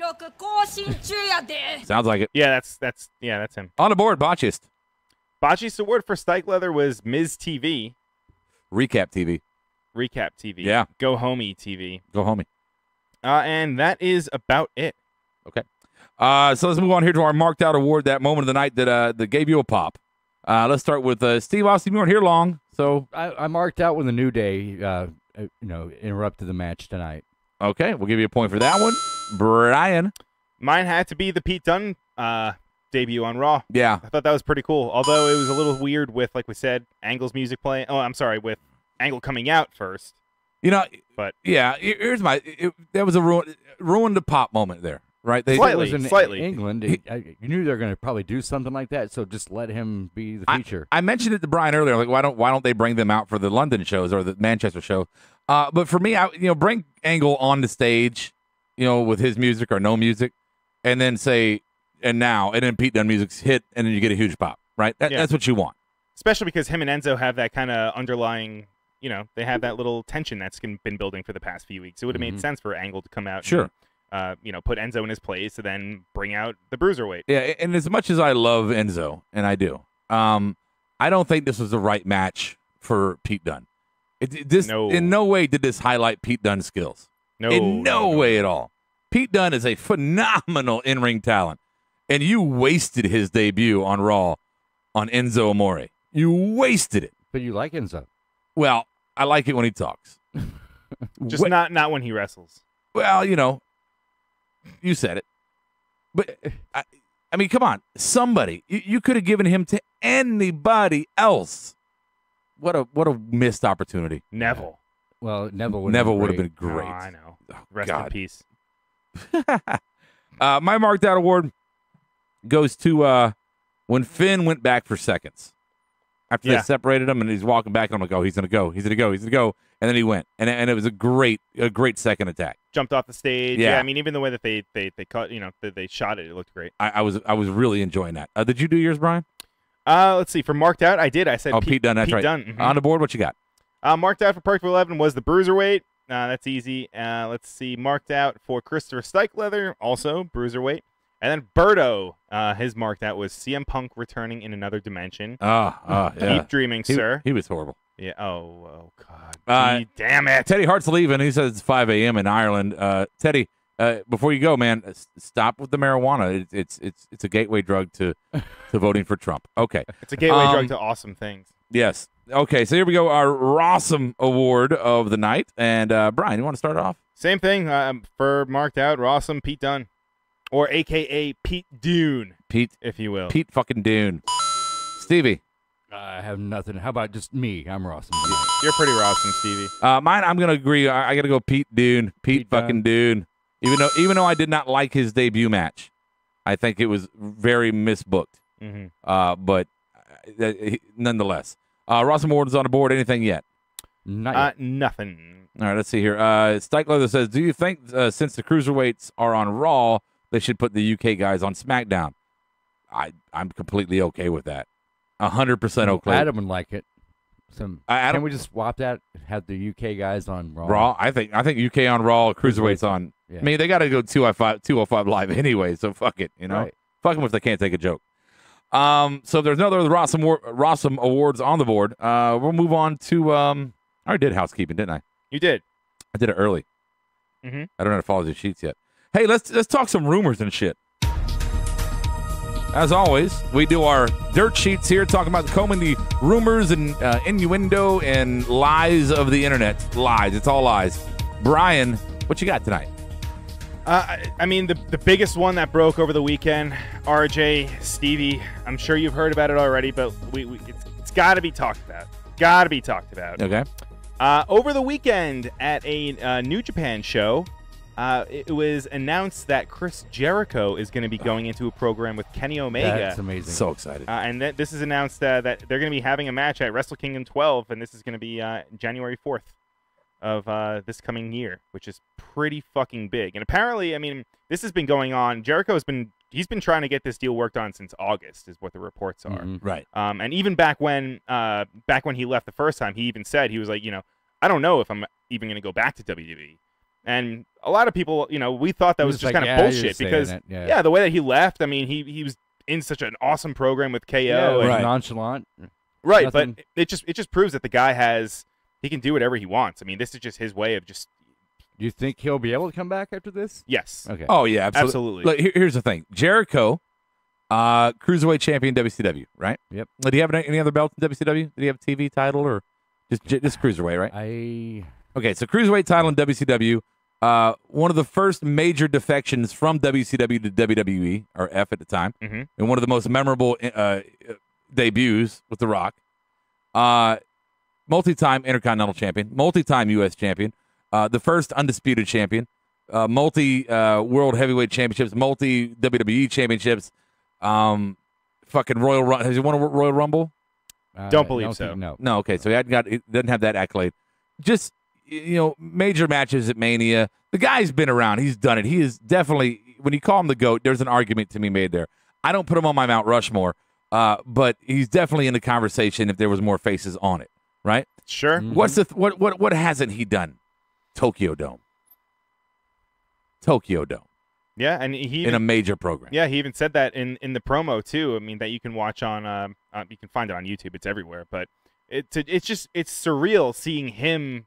Sounds like it. Yeah, that's him. On the board, Botchiest. Botchiest award for Stike Leather was Ms. TV. Recap TV. Recap TV. Yeah. Go Homey TV. Go Homey. And that is about it. Okay. So let's move on here to our marked out award, that moment of the night that gave you a pop. Let's start with Steve Austin. You weren't here long, so I marked out when the New Day, interrupted the match tonight. Okay, we'll give you a point for that one. Brian. Mine had to be the Pete Dunne debut on Raw. Yeah. I thought that was pretty cool. Although it was a little weird with, like we said, Angle's music playing. Oh, I'm sorry, with Angle coming out first. You know, but yeah, here's that was a ruined the pop moment there, right? Slightly. England, you knew they were going to probably do something like that, so just let him be the feature. I mentioned it to Brian earlier, like why don't they bring them out for the London shows or the Manchester show? But for me, bring Angle on the stage, with his music or no music, and then say, and then Pete Dunne music's hit, and then you get a huge pop, right? That's what you want. Especially because him and Enzo have that kind of underlying, they have that little tension that's been building for the past few weeks. It would have made sense for Angle to come out sure. And, put Enzo in his place and then bring out the Bruiserweight. Yeah, and as much as I love Enzo, and I do, I don't think this was the right match for Pete Dunne. In no way did this highlight Pete Dunne's skills. In no way at all. Pete Dunne is a phenomenal in-ring talent, and you wasted his debut on Raw on Enzo Amore. You wasted it. But you like Enzo. Well, I like it when he talks. Just not when he wrestles. Well, you said it. But, I mean, come on. Somebody. You could have given him to anybody else. What a missed opportunity. Neville. Well, Neville would have been great. Oh, I know. Oh, Rest in peace. My marked out award goes to when Finn went back for seconds. After they separated him and he's walking back, I'm like, oh, he's gonna go. And then he went. And it was a great second attack. Jumped off the stage. Yeah. I mean, even the way that they cut, they shot it looked great. I was really enjoying that. Did you do yours, Brian? Let's see. For marked out, I did. I said Pete Dunne. That's Pete right. Dunne. Mm-hmm. On the board, what you got? Marked out for Perfect 11 was the Bruiserweight. That's easy. Let's see. Marked out for Christopher Steichleather, also bruiserweight. And then Berto, his marked out was CM Punk returning in another dimension. Yeah. Keep dreaming, sir. He was horrible. Yeah. Oh God. Gee, damn it. Teddy Hart's leaving. He says it's 5 a.m. in Ireland. Teddy, before you go, man, stop with the marijuana. It's a gateway drug to voting for Trump. Okay. It's a gateway drug to awesome things. Yes. Okay, so here we go. Our Rossum Award of the night. And, Brian, you want to start off? Same thing for marked out, Rossum, Pete Dunne. Or a.k.a. Pete Dune. Pete. If you will. Pete fucking Dune. Stevie. I have nothing. How about just me? I'm Ross. You're pretty Rossum, Stevie. Mine, I'm going to agree. I got to go Pete Dune. Pete fucking Dune. Even though I did not like his debut match. I think it was very misbooked. Mm-hmm. But nonetheless. Rossum Award is on the board. Anything yet? Nothing. All right, let's see here. Steichleather says, do you think since the cruiserweights are on Raw, they should put the UK guys on SmackDown? I'm completely okay with that. 100% okay. Adam would like it. Adam, can we just swap that? Have the UK guys on Raw? Raw? I think UK on Raw, cruiserweights on. Yeah. I mean, they got to go 205 live anyway, so fuck it. You know, Right. Fuck them if they can't take a joke. So there's no other Rossum Awards on the board. We'll move on to. I already did housekeeping, didn't I? You did. I did it early. Mm-hmm. I don't know how to follow the sheets yet. Hey, let's talk some rumors and shit. As always, we do our dirt sheets here, talking about combing the rumors and innuendo and lies of the internet. Lies. It's all lies. Brian, what you got tonight? I mean, the biggest one that broke over the weekend, RJ, Stevie, I'm sure you've heard about it already, but it's got to be talked about. Got to be talked about. Okay. Over the weekend at a New Japan show, it was announced that Chris Jericho is going to be going into a program with Kenny Omega. That's amazing. So excited. And this is announced that they're going to be having a match at Wrestle Kingdom 12, and this is going to be January 4th of this coming year, which is pretty fucking big. And apparently, I mean, this has been going on. Jericho's been trying to get this deal worked on since August, is what the reports are. Mm-hmm. Right. And even back when he left the first time, he even said, he was like, I don't know if I'm even going to go back to WWE. And a lot of people, we thought that was just kind of bullshit because, the way that he left, I mean, he was in such an awesome program with KO. Yeah, and, right. Nonchalant. Right, Nothing. but it just proves that the guy he can do whatever he wants. I mean, this is just his way of just. Do you think he'll be able to come back after this? Yes. Okay. Oh, yeah, absolutely. Look, here's the thing. Jericho, Cruiserweight champion WCW, right? Yep. Do you have any other belts in WCW? Did he have a TV title or just Cruiserweight, right? Okay, so Cruiserweight title in WCW. One of the first major defections from WCW to WWE, or F at the time, and one of the most memorable debuts with The Rock. Multi-time Intercontinental Champion, multi-time U.S. Champion, the first undisputed champion, multi-World Heavyweight Championships, multi-WWE Championships, fucking Royal Rumble. Has he won a Royal Rumble? Don't believe so. No, okay, so he doesn't have that accolade. Just, major matches at Mania. The guy's been around. He's done it. He is definitely, when you call him the GOAT, there's an argument to be made there. I don't put him on my Mount Rushmore, but he's definitely in the conversation if there was more faces on it. Right? Sure. Mm-hmm. What hasn't he done? Tokyo Dome. Yeah, and he in a major program. Yeah, he even said that in the promo too. I mean, that you can watch on you can find it on YouTube. It's everywhere. But it's surreal seeing him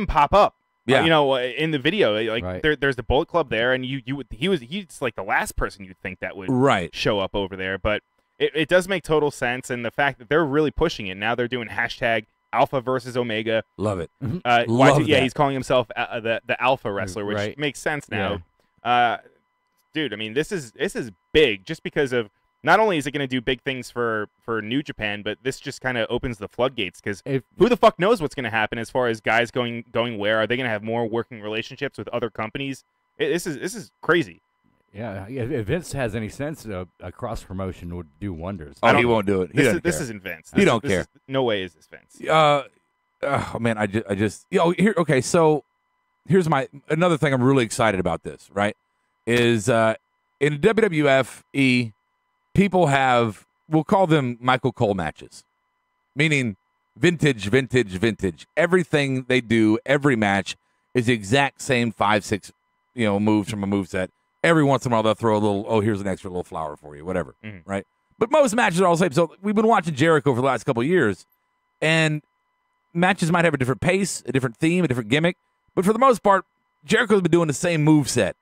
pop up. Yeah. In the video, like Right. there's the Bullet Club there, and he's like the last person you'd think that would show up over there. But it does make total sense, and the fact that they're really pushing it now, they're doing hashtag Alpha versus Omega. Love it. Love that. He's calling himself the Alpha Wrestler, which makes sense now. Yeah. Dude, I mean, this is big, just because of not only is it going to do big things for New Japan, but this just kind of opens the floodgates, because who the fuck knows what's going to happen as far as guys going where? Are they going to have more working relationships with other companies? This is crazy. Yeah, if Vince has any sense, a cross promotion would do wonders. Oh, he won't do it. This isn't Vince. He don't care. No way is this Vince. Oh man, I just here. Okay, so here's another thing I'm really excited about. This right is in WWF, people have, we'll call them Michael Cole matches, meaning vintage. Everything they do, every match is the exact same 5-6 moves from a moveset. Every once in a while they'll throw a little, oh, here's an extra little flower for you, whatever, right? But most matches are all the same. So we've been watching Jericho for the last couple of years, and matches might have a different pace, a different theme, a different gimmick, but for the most part, Jericho's been doing the same moveset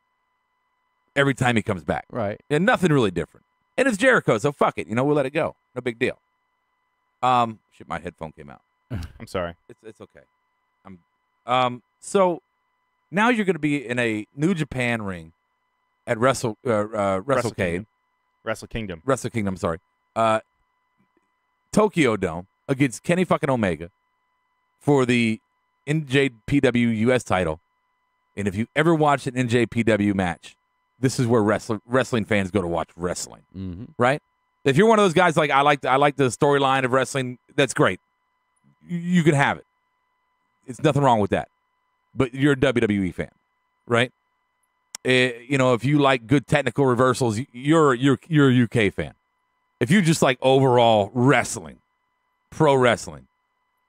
every time he comes back. Right. And nothing really different. And it's Jericho, so fuck it. We'll let it go. No big deal. Shit, my headphone came out. I'm sorry. It's okay. So now you're going to be in a New Japan ring at WrestleCade. Wrestle Kingdom. Wrestle Kingdom, sorry. Tokyo Dome against Kenny fucking Omega for the NJPW US title. And if you ever watched an NJPW match, this is where wrestling fans go to watch wrestling, right? If you're one of those guys like I like the storyline of wrestling, that's great. You can have it. It's nothing wrong with that. But you're a WWE fan, right? If you like good technical reversals, you're a UK fan. If you just like overall wrestling, pro wrestling,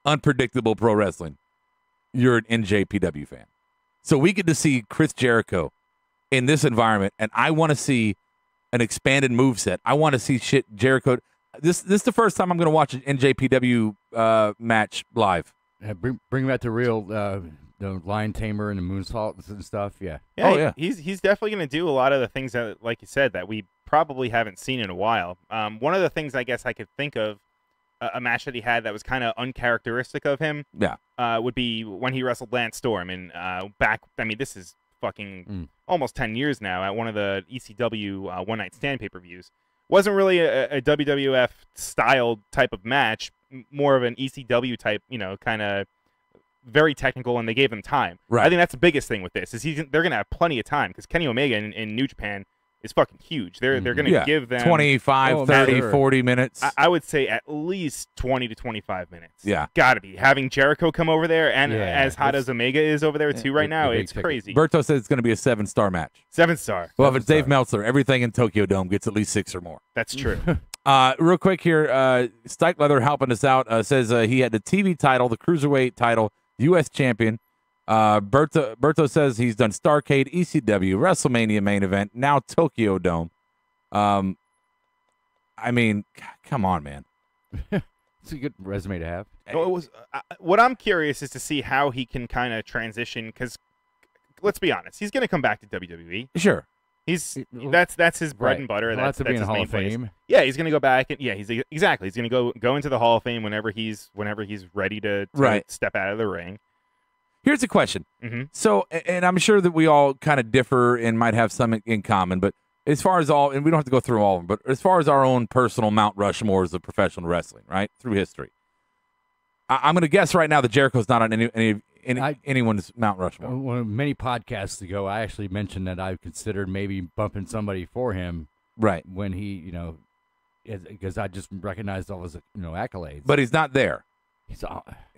unpredictable pro wrestling, you're an NJPW fan. So we get to see Chris Jericho in this environment, and I want to see an expanded moveset. I want to see Jericho. This is the first time I'm going to watch an NJPW match live. Yeah, bring back the real the Lion Tamer and the moonsaults and stuff. Yeah. Yeah. He's definitely going to do a lot of the things that, like you said, that we probably haven't seen in a while. One of the things I guess I could think of a match that he had that was kind of uncharacteristic of him. Yeah. Would be when he wrestled Lance Storm and back. I mean, this is fucking almost 10 years now at one of the ECW One Night Stand pay-per-views. Wasn't really a WWF style type of match, more of an ECW type, kind of very technical, and they gave him time. Right. I think that's the biggest thing with this is they're going to have plenty of time because Kenny Omega in New Japan is fucking huge. They're going to give them 25, 30, 40 minutes. I would say at least 20 to 25 minutes. Yeah. Got to be. Having Jericho come over there, and as hot as Omega is over there too right now, it's crazy. Berto says it's going to be a 7-star match. 7-star. Well, if it's Dave Meltzer, everything in Tokyo Dome gets at least 6 or more. That's true. Real quick here, Stike Leather helping us out says he had the TV title, the Cruiserweight title, U.S. champion. Berto says he's done Starrcade, ECW, WrestleMania main event, now Tokyo Dome. I mean, come on, man. It's a good resume to have. What I'm curious is to see how he can kind of transition, because let's be honest, he's going to come back to WWE. Sure. That's his bread and butter. That's be in his Hall main of Fame. place. Yeah, he's going to go back, and he's exactly. He's going to go into the Hall of Fame whenever he's ready to step out of the ring. Here's a question. So, and I'm sure that we all kind of differ and might have some in common, but as far as and we don't have to go through all of them, but as far as our own personal Mount Rushmores of professional wrestling, right, through history, I'm going to guess right now that Jericho's not on anyone's Mount Rushmore. Many podcasts ago, I actually mentioned that I considered maybe bumping somebody for him. Right. When he, because I just recognized all his, accolades. But he's not there.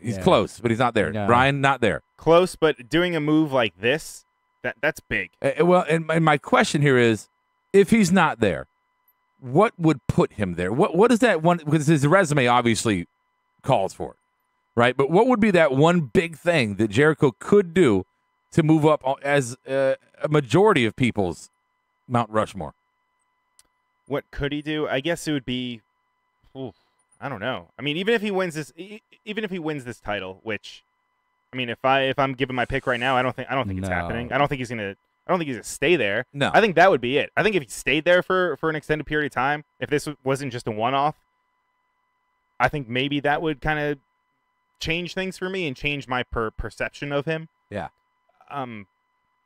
He's close, but he's not there. No. Brian, not there. Close, but doing a move like this, that's big. Well, and my question here is, if he's not there, what would put him there? What is that one? Because his resume obviously calls for it, right? But what would be that one big thing that Jericho could do to move up as a majority of people's Mount Rushmore? What could he do? I guess it would be. I don't know. I mean, even if he wins this title, which, I mean, if I'm giving my pick right now, I don't think it's happening. I don't think he's gonna stay there. No. I think that would be it. I think if he stayed there for an extended period of time, if this wasn't just a one-off, I think maybe that would kind of change things for me and change my perception of him. Yeah.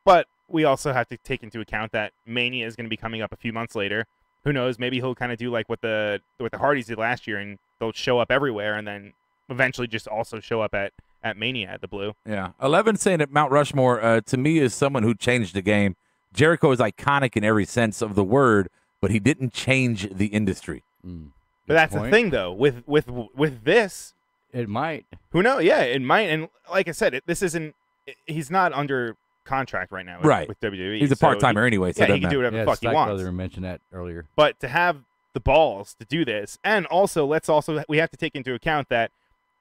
But we also have to take into account that Mania is going to be coming up a few months later. Who knows? Maybe he'll kind of do like what the Hardys did last year, and they'll show up everywhere, and then eventually just also show up at Mania at the Blue. Yeah. 11 saying that Mount Rushmore, to me, is someone who changed the game. Jericho is iconic in every sense of the word, but he didn't change the industry. But that's the thing, though. With this, it might. Who knows? Yeah, it might. And like I said, this isn't. He's not under contract right now with WWE. He's a part-timer anyway, so he can do whatever the fuck he wants. Brother mentioned that earlier. But to have the balls to do this, and also we have to take into account that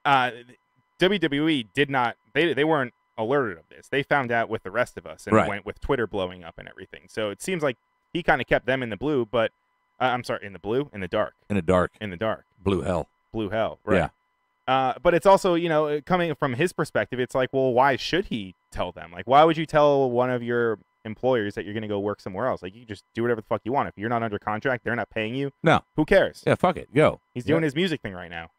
WWE did not they weren't alerted of this. They found out with the rest of us and Right. went with Twitter blowing up and everything. So it seems like he kind of kept them in the blue, but I'm sorry, in the blue, in the dark, In the dark. in the dark, Blue hell. blue hell, right? Yeah. But it's also, coming from his perspective, it's like, well, why should he tell them? Like, why would you tell one of your employers that you're going to go work somewhere else? Like, you can just do whatever the fuck you want. If you're not under contract, they're not paying you. No. Who cares? Yeah, fuck it. Go. He's doing his music thing right now.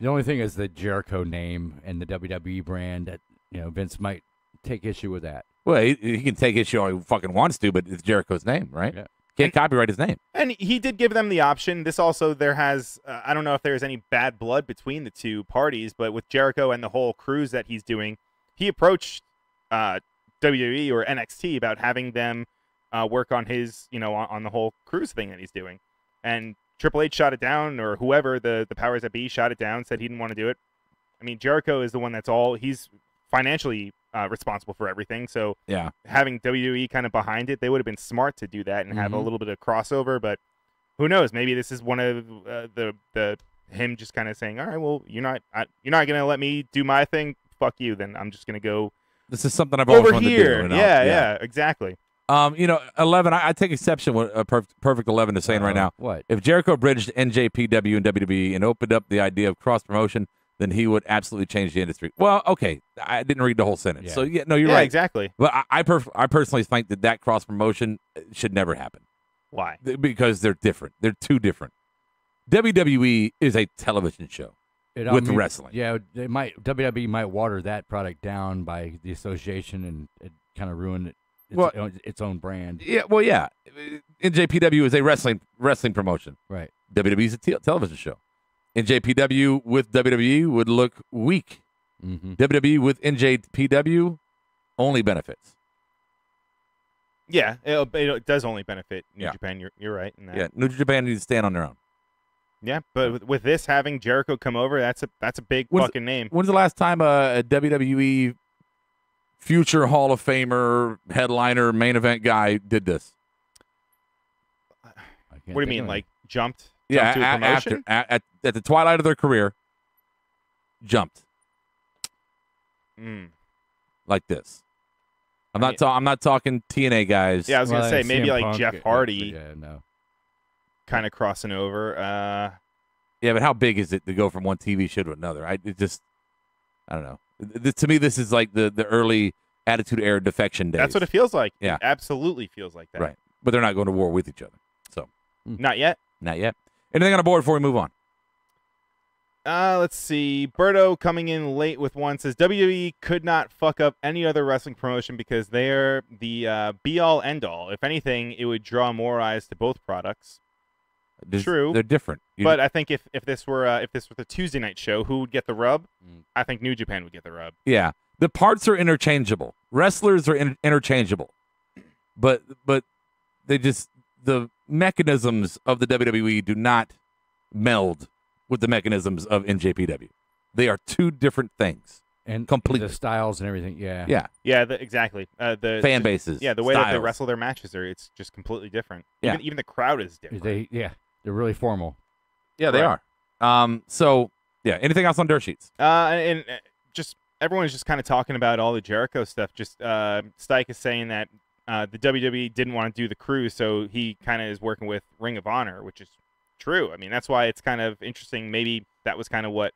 The only thing is the Jericho name and the WWE brand that Vince might take issue with that. Well, he can take issue all he fucking wants to, but it's Jericho's name, right? Yeah. Can't copyright his name. And he did give them the option. This also, there has, I don't know if there's any bad blood between the two parties, but with Jericho and the whole cruise that he's doing, he approached WWE or NXT about having them work on his, on the whole cruise thing that he's doing. And Triple H shot it down, or whoever, the powers that be, shot it down, said he didn't want to do it. I mean, Jericho is the one he's financially responsible for everything. So Yeah. having WWE kind of behind it, they would have been smart to do that and have a little bit of crossover. But who knows? Maybe this is one of the him just kind of saying, all right, well, you're not gonna let me do my thing. Fuck you. Then I'm just gonna go This is something I've always over wanted here. to do. Yeah, exactly. 11, I take exception with Perfect 11 to saying right now, What? if Jericho bridged NJPW and WWE and opened up the idea of cross-promotion, then he would absolutely change the industry. Well, okay, I didn't read the whole sentence. Yeah. So, yeah, no, you're Yeah, right. exactly. But I personally think that cross-promotion should never happen Why? because they're different. They're too different. WWE is a television show with wrestling. Yeah, WWE might water that product down by the association and it kind of ruin its own brand. Yeah, well, yeah. NJPW is a wrestling promotion. Right. WWE is a television show. NJPW with WWE would look weak. Mm-hmm. WWE with NJPW only benefits. Yeah, it does only benefit New Yeah. Japan. You're right in that. Yeah, New Japan needs to stand on their own. Yeah, but with this having Jericho come over, that's a big fucking name. When's the last time a WWE future Hall of Famer, headliner, main event guy did this? What do you mean, like jumped Yeah, to a promotion? at the twilight of their career, jumped like this. I'm not talking TNA guys. Yeah, I was gonna say maybe CM like Punk, Jeff Hardy, Yeah, no. kind of crossing over. Yeah, but how big is it to go from one TV show to another? I don't know. To me, this is like the early Attitude Era defection days. That's what it feels like. Yeah. It absolutely feels like that. Right. But they're not going to war with each other. So Not yet. not yet. Anything on the board before we move on? Let's see. Berto coming in late with one says WWE could not fuck up any other wrestling promotion because they're the be-all, end-all. If anything, it would draw more eyes to both products. True. They're different. But I think if this were the Tuesday night show, who would get the rub? I think New Japan would get the rub. Yeah. The parts are interchangeable. Wrestlers are interchangeable. But the mechanisms of the WWE do not meld with the mechanisms of NJPW. They are two different things. And completely. the styles and everything. Yeah. Yeah. Yeah, exactly. The Fan bases. Yeah, the way that they styles. wrestle their matches it's just completely different. Yeah. Even the crowd is different. They're really formal. Yeah, they Right. are. So, yeah. Anything else on dirt sheets? And just everyone is just kind of talking about all the Jericho stuff. Just Stike is saying that the WWE didn't want to do the cruise, so he kind of is working with Ring of Honor, which is true. I mean, that's why it's kind of interesting. Maybe that was kind of what,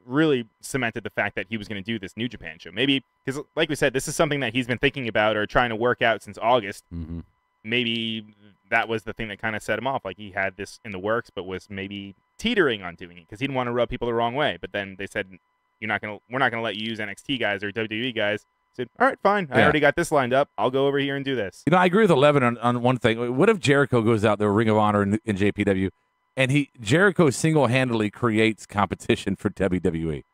really cemented the fact that he was going to do this New Japan show. Maybe, because like we said, this is something that he's been thinking about or trying to work out since August. Mm-hmm. Maybe that was the thing that kind of set him off. Like he had this in the works, but was maybe teetering on doing it because he didn't want to rub people the wrong way. But then they said, we're not going to let you use NXT guys or WWE guys. I said, all right, fine. I already got this lined up. I'll go over here and do this. I agree with 11 on one thing. What if Jericho goes out there, Ring of Honor in JPW, and Jericho single-handedly creates competition for WWE?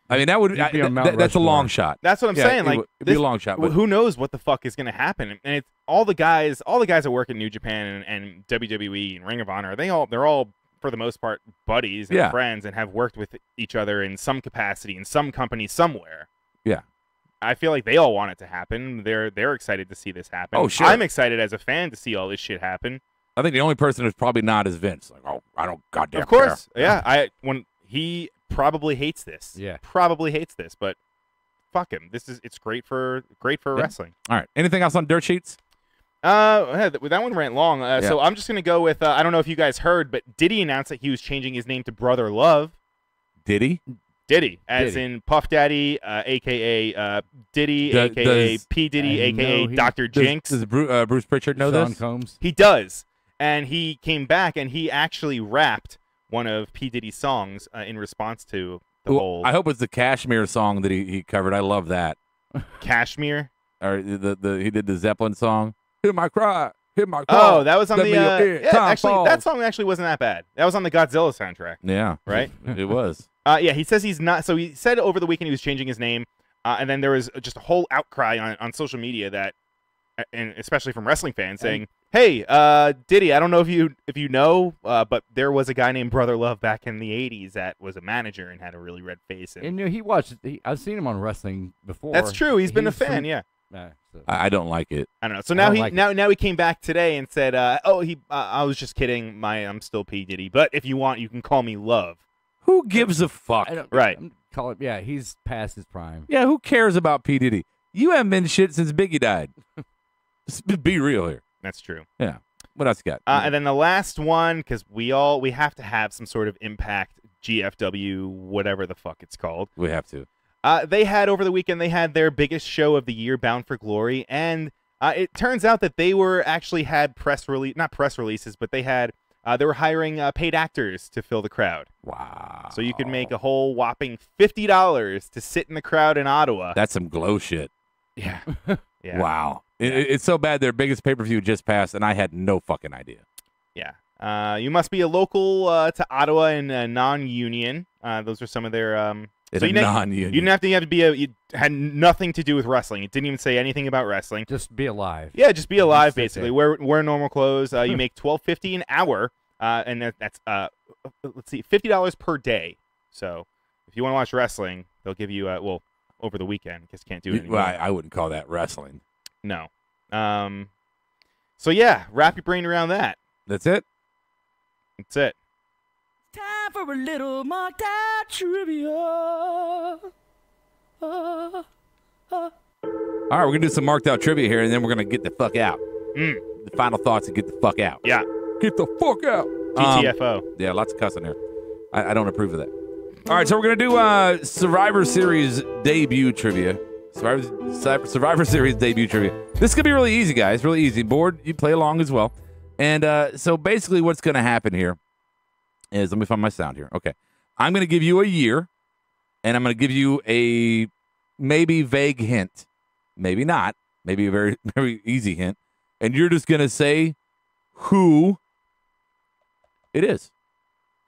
I mean, that would that's a long shot. That's what I'm saying. Like, it'd be a long shot. But who knows what the fuck is going to happen? And it's all the guys that work at New Japan and WWE and Ring of Honor. They're all for the most part buddies and friends and have worked with each other in some capacity in some company somewhere. Yeah. I feel like they all want it to happen. They're excited to see this happen. Oh, sure. I'm excited as a fan to see all this shit happen. I think the only person who's probably not is Vince. Like, oh, I don't goddamn Of course. care. Yeah. When he probably hates this. Yeah. Probably hates this, but fuck him. It's great for wrestling. All right. Anything else on dirt sheets? That one ran long. So I'm just gonna go with I don't know if you guys heard, but Diddy announced that he was changing his name to Brother Love. Did he? Diddy, as in Puff Daddy, aka Diddy, aka P Diddy, aka Dr. Jinx. Does Bruce Pritchard know Sean this? Combs. He does, and he came back and he actually rapped one of P Diddy's songs in response to the whole. I hope it's the Kashmir song that he covered. I love that. Kashmir, or he did the Zeppelin song. Hear my cry. Hear my call. Oh, that was on the. That song actually wasn't that bad. That was on the Godzilla soundtrack. Yeah, right. It was. Yeah, he says he's not. So he said over the weekend he was changing his name, and then there was just a whole outcry on social media that, and especially from wrestling fans saying, "Hey, Diddy, I don't know if you know, but there was a guy named Brother Love back in the '80s that was a manager and had a really red face." And he watched. I've seen him on wrestling before. That's true. He's been a fan. Yeah. So. I don't like it. I don't know. So now he came back today and said, I was just kidding. I'm still P Diddy, but if you want, you can call me Love." Who gives a fuck? Right. Call it. Yeah, he's past his prime. Yeah, who cares about P Diddy? You haven't been shit since Biggie died. Just be real here. That's true. Yeah. What else you got? And then the last one, because we have to have some sort of Impact GFW, whatever the fuck it's called. We have to. They had over the weekend. They had their biggest show of the year, Bound for Glory, and it turns out that they had not press releases, but they were hiring paid actors to fill the crowd. Wow. So you could make a whole whopping $50 to sit in the crowd in Ottawa. That's some glow shit. Yeah. Yeah. Wow. It's so bad their biggest pay-per-view just passed, and I had no fucking idea. Yeah. You must be a local to Ottawa and non-union. Those are some of their... non-union. You didn't have to be you had nothing to do with wrestling. It didn't even say anything about wrestling. Just be alive. Yeah, just be alive, basically. Wear normal clothes. You make $12.50 an hour, and that's let's see, $50 per day. So if you want to watch wrestling, they'll give you over the weekend because you can't do it anymore. Well, I wouldn't call that wrestling. No. So yeah, wrap your brain around that. That's it. That's it. Time for a little marked out trivia. All right, we're going to do some marked out trivia here, and then we're going to get the fuck out. The final thoughts and get the fuck out. Yeah. Get the fuck out. GTFO. Yeah, lots of cussing here. I don't approve of that. All right, so we're going to do Survivor Series debut trivia. Survivor Series debut trivia. This is going to be really easy, guys. Really easy. Board, you play along as well. And so basically what's going to happen here is, let me find my sound here. Okay. I'm going to give you a year, and I'm going to give you a maybe vague hint. Maybe not. Maybe a very, very easy hint. And you're just going to say who it is.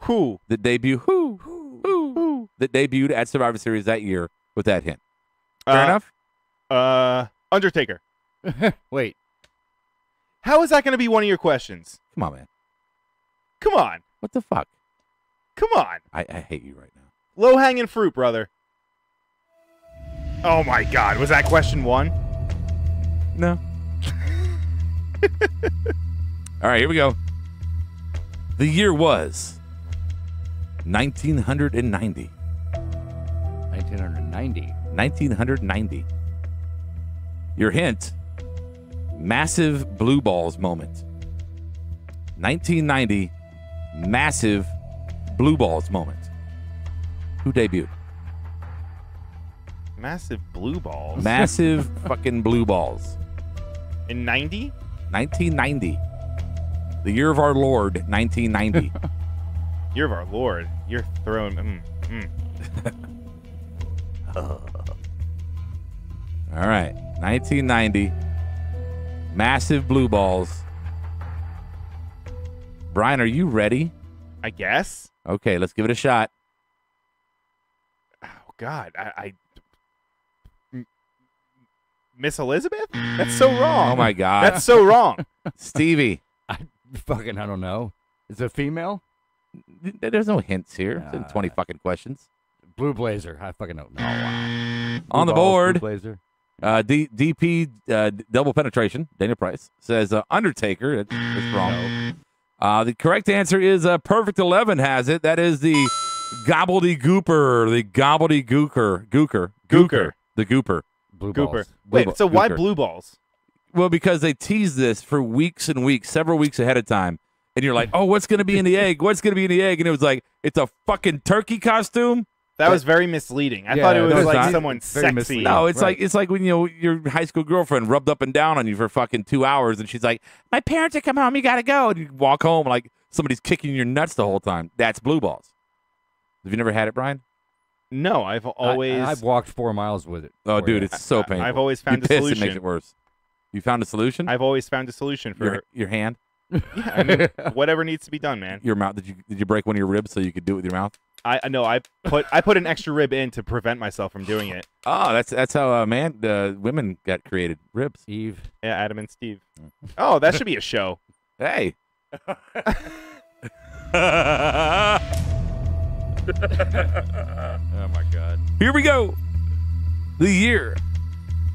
Who? The debut. Who? That debuted at Survivor Series that year with that hint. Fair enough? Undertaker. Wait. How is that going to be one of your questions? Come on, man. Come on. What the fuck? Come on. I hate you right now. Low-hanging fruit, brother. Oh, my God. Was that question one? No. All right, here we go. The year was 1990. 1990. 1990. Your hint, massive blue balls moment. 1990, massive blue balls moment. Who debuted? Massive blue balls. Massive fucking blue balls. In 90? 1990. The year of our Lord, 1990. Year of our Lord. You're throwing... All right. 1990. Massive blue balls. Brian, are you ready? I guess. Okay, let's give it a shot. Oh, God. Miss Elizabeth? That's so wrong. Oh, my God. That's so wrong. Stevie. I don't know. Is it a female? There's no hints here. It's in 20 fucking questions. Blue Blazer. I fucking don't know. Oh, wow. On the board. Blue Blazer. DP double penetration. Daniel Price says Undertaker. That's wrong. The correct answer is Perfect 11 has it. That is the Gobbledygooper, the gobbledygooker, the gooper. Blue Gooper. balls. Wait, so why Gooper. blue balls? Well, because they tease this for weeks and weeks, several weeks ahead of time. And you're like, oh, what's going to be in the egg? What's going to be in the egg? And it was like, it's a fucking turkey costume. That was very misleading. I Yeah, thought it no, was it's like not. someone It's very sexy. misleading. No, it's Right. like when your high school girlfriend rubbed up and down on you for fucking 2 hours, and she's like, "My parents are coming home. You gotta go." And you walk home like somebody's kicking your nuts the whole time. That's blue balls. Have you never had it, Brian? No, I've always. I've walked 4 miles with it. Oh, for dude, you. it's so painful. I've always found you a piss, solution. It makes it worse. You found a solution? I've always found a solution for your hand, yeah, I mean, whatever needs to be done, man. your mouth. Did you break one of your ribs so you could do it with your mouth? I know. I put an extra rib in to prevent myself from doing it. Oh, that's how women got created. Ribs. Eve. Yeah, Adam and Steve. Oh, that should be a show. Hey. Oh my God. Here we go. The year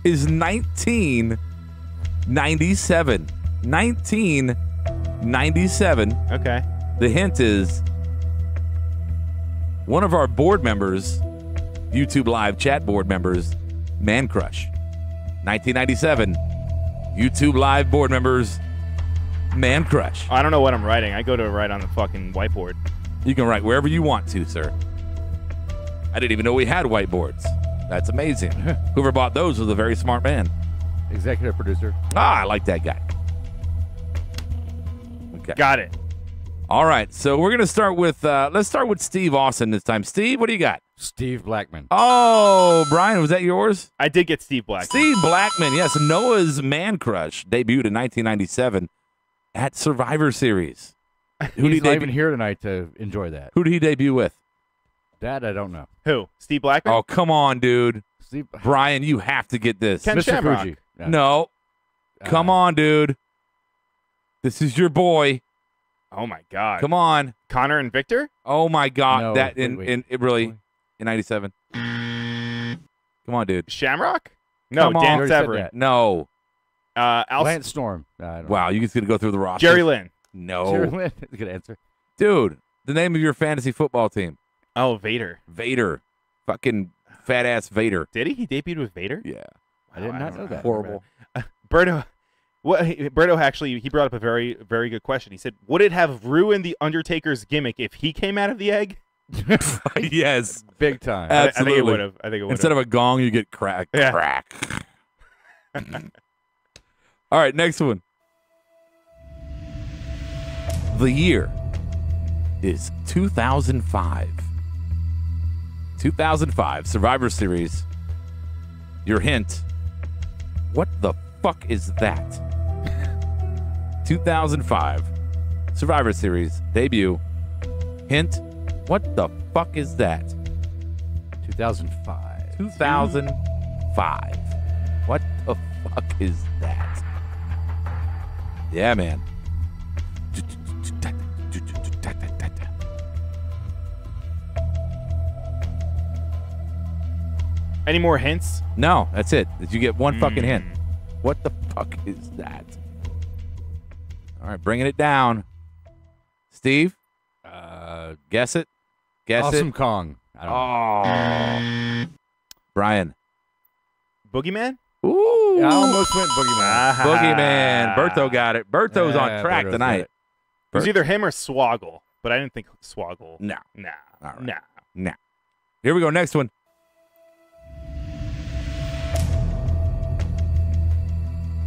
is 1997. 1997. Okay. The hint is one of our board members, YouTube Live chat board members, Man Crush. 1997. YouTube Live board members, Man Crush. I don't know what I'm writing. I go to write on the fucking whiteboard. You can write wherever you want to, sir. I didn't even know we had whiteboards. That's amazing. Whoever bought those was a very smart man. Executive producer. Ah, I like that guy. Okay. Got it. All right, so we're gonna start with let's start with Steve Austin this time. Steve, what do you got? Steve Blackman. Oh, Brian, was that yours? I did get Steve Black. Steve Blackman, yes. Noah's Man Crush debuted in 1997 at Survivor Series. Who He's did not he even here tonight to enjoy that. Who did he debut with? That I don't know. Who? Steve Blackman? Oh, come on, dude. Steve. Brian, you have to get this. Ken Mr. Shamrock. Fuji. No. Come on, dude. This is your boy. Oh my God. Come on. Connor and Victor? Oh my God. No, that wait, in wait. in it really in 97. Come on, dude. Shamrock? No, Come on. You Dan already said Severn. that. No. Lance Storm. I don't Wow, you just gonna go through the roster. Jerry Lynn. No. know. Jerry Lynn. That's a good answer. Dude, the name of your fantasy football team. Oh, Vader. Vader. Fucking fat ass Vader. Did he? He debuted with Vader? Yeah. I did not know don't that. Horrible. Berto. Berto actually, he brought up a very, very good question. He said, would it have ruined the Undertaker's gimmick if he came out of the egg? Yes. Big time. I think Absolutely. it would have. I think it would Instead have. of a gong, you get crack. Yeah. Crack. All right, next one. The year is 2005. 2005 Survivor Series. Your hint. What the fuck is that? 2005 Survivor Series debut. Hint. What the fuck is that? 2005. 2005. What the fuck is that? Yeah, man. Any more hints? No, that's it. You get one fucking hint. What the fuck is that? All right, bringing it down. Steve, guess it. Guess Awesome it. Kong. I don't know. Oh, Brian. Boogeyman? Ooh, Yeah, I almost went Boogeyman. Boogeyman. Berto got it. Berto's on Yeah, track Berto's tonight. got it. It was either him or Swoggle, but I didn't think Swoggle. No. Nah. All right. Nah. Nah. Here we go. Next one.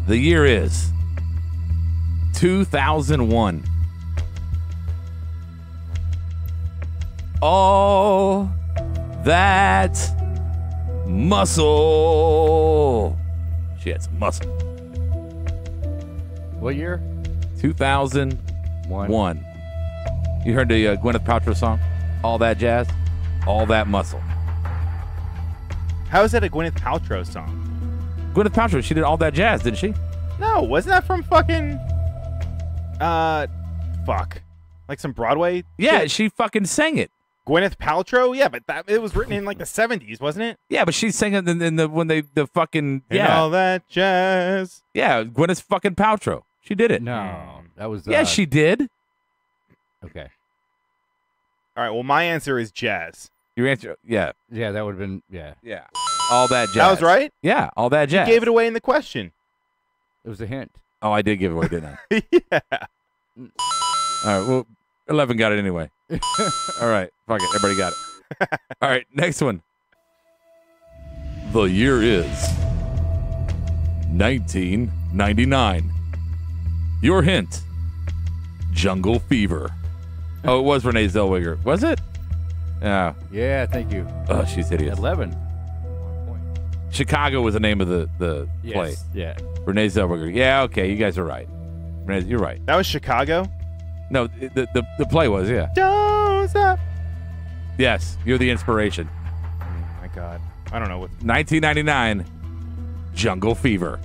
The year is 2001. All that muscle. She had some muscle. What year? 2001. You heard the Gwyneth Paltrow song? All that jazz? All that muscle. How is that a Gwyneth Paltrow song? Gwyneth Paltrow, she did All That Jazz, didn't she? No, wasn't that from fucking fuck. Like some Broadway Yeah, shit? she fucking sang it. Gwyneth Paltrow? Yeah, but it was written in like the 70s, wasn't it? Yeah, but she sang it in the when they the fucking And yeah all that jazz. yeah Gwyneth fucking Paltrow. She did it. No, that was. Yeah, she did. Okay. All right. Well, my answer is jazz. Your answer, yeah. Yeah, that would have been, yeah. Yeah. All that jazz. That was right? Yeah, all that jazz. You gave it away in the question. It was a hint. Oh, I did give it away, didn't I? Yeah. All right, well, 11 got it anyway. All right, fuck it. Everybody got it. All right, next one. The year is 1999. Your hint, Jungle Fever. Oh, it was Renee Zellweger. Was it? Yeah. Yeah, thank you. Oh, she's hideous. 11. Chicago was the name of the play. Yes. Yeah. Renee Zellweger. Yeah, okay, you guys are right. Renee, you're right. That was Chicago? No, the play was, yeah. Don't stop. Yes, you're the inspiration. Oh, my God. I don't know what. 1999, Jungle Fever.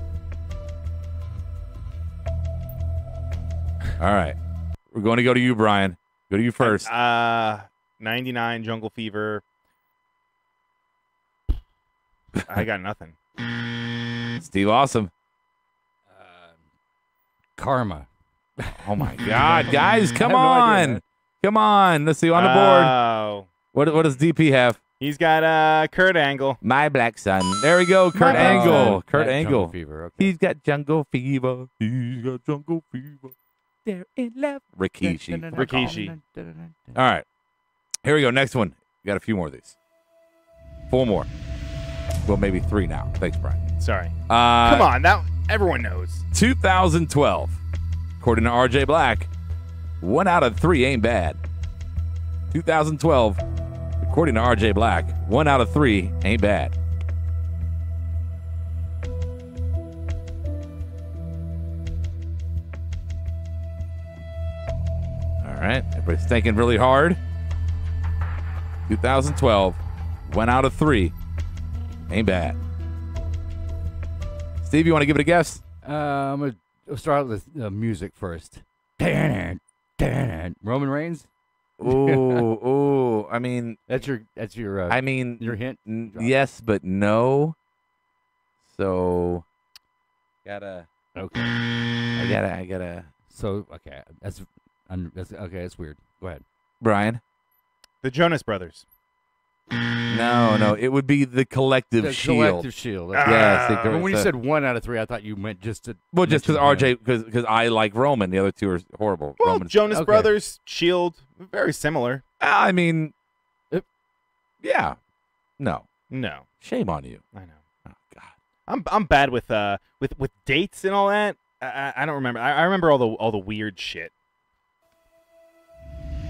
All right. We're going to go to you, Brian. Go to you first. 99 Jungle Fever. I got nothing. Steve Awesome. Karma. Oh, my God. Guys, come I have no idea, on. man. Come on. Let's see on the board. Oh. What does DP have? He's got Kurt Angle. My Black Son. There we go. Kurt My Angle. Black Kurt Yeah, Angle. Jungle Fever. Okay. He's got jungle fever. He's got jungle fever. They're in love. Rikishi. Rikishi. All right. Here we go. Next one. We got a few more of these. 4 more. Well, maybe 3 now. Thanks, Brian. Sorry. Come on. That everyone knows. 2012. According to RJ Black, 1 out of 3 ain't bad. 2012. According to RJ Black, 1 out of 3 ain't bad. All right. Everybody's thinking really hard. 2012. 1 out of 3 ain't bad. Steve, you want to give it a guess? I'm going to start with music first. Roman Reigns? Ooh. I mean, That's your your hint? yes, but no. So, gotta. Okay. I gotta. So, okay. That's okay, that's weird. Go ahead. Brian? The Jonas Brothers. No. It would be the Collective The Shield. Collective Shield. Okay. Yes. But when you said 1 out of 3, I thought you meant just to. Well, just because mention him. RJ, because I like Roman. The other 2 are horrible. Well, Roman's, Jonas Okay. Brothers, Shield, very similar. I mean, yeah. No. No, Shame on you. I know. Oh, God. I'm bad with dates and all that. I don't remember. I remember all the weird shit.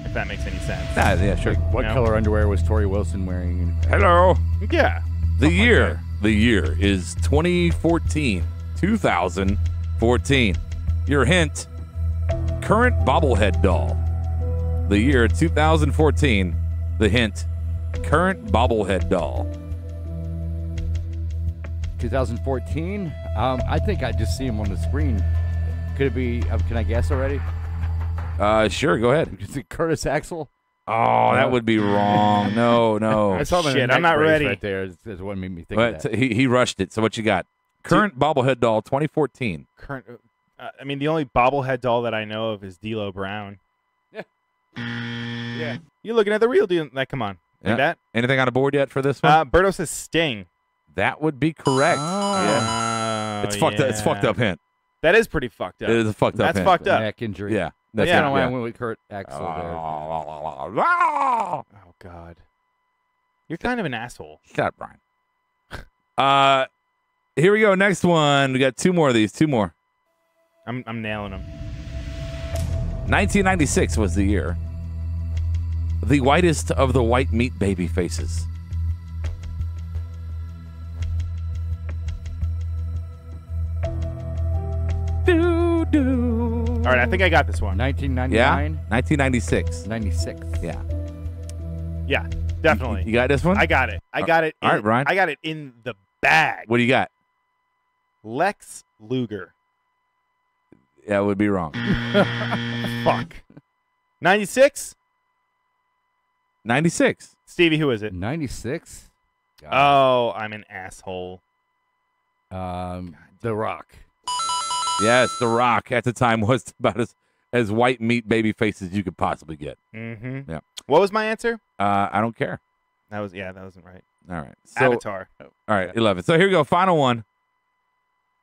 If that makes any sense. Yeah, sure. What No. color underwear was Tori Wilson wearing? Hello. Yeah. The Something like year. The year is 2014. 2014. Your hint, current bobblehead doll. The year 2014. The hint, current bobblehead doll. 2014. I think I just see him on the screen. Could it be? Can I guess already? Sure, go ahead. Is it Curtis Axel? Oh, that would be wrong. No. I saw him in a Shit, neck I'm not brace ready. right there. That's what made me think But of that. he rushed it. So what you got? Current bobblehead doll 2014. Current. I mean, the only bobblehead doll that I know of is D'Lo Brown. Yeah. Yeah. You looking at the real deal? Like, come on. Like that? Anything on the board yet for this one? Berto says Sting. That would be correct. Oh. Yeah. It's fucked up. It's fucked up hint. That is pretty fucked up. It is a fucked up That's hint. fucked up. Neck injury. Yeah. That's Yeah. kind of why I yeah. went with Kurt Axel there. Oh God. You're kind of an asshole. Shut up, Brian. Here we go. Next one. We got 2 more of these. 2 more. I'm nailing them. 1996 was the year. The whitest of the white meat baby faces. All right, I think I got this one. 1999. 1996. 96. Yeah. Yeah, definitely. You got this one? I got it. I got it. All right, Brian. I got it in the bag. What do you got? Lex Luger. That would be wrong. Fuck. 96? 96. Stevie, who is it? 96. Oh, I'm an asshole. The Rock. Yes, The Rock at the time was about as as white meat baby face as you could possibly get. Mm-hmm. Yeah. What was my answer? I don't care. That wasn't right. All right. So, Avatar. all right, 11. So here we go. Final one.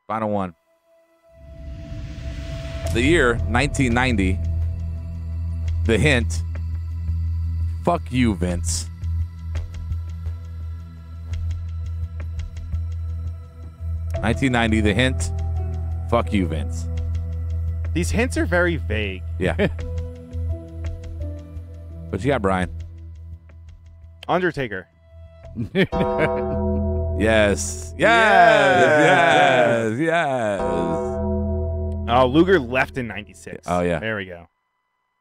Final one. The year 1990. The hint. Fuck you, Vince. $1990. The hint. Fuck you, Vince. These hints are very vague. Yeah. What you got, Brian? Undertaker. Yes. Yes. Yes. Yes. Oh, Luger left in 96. Oh, yeah. There we go.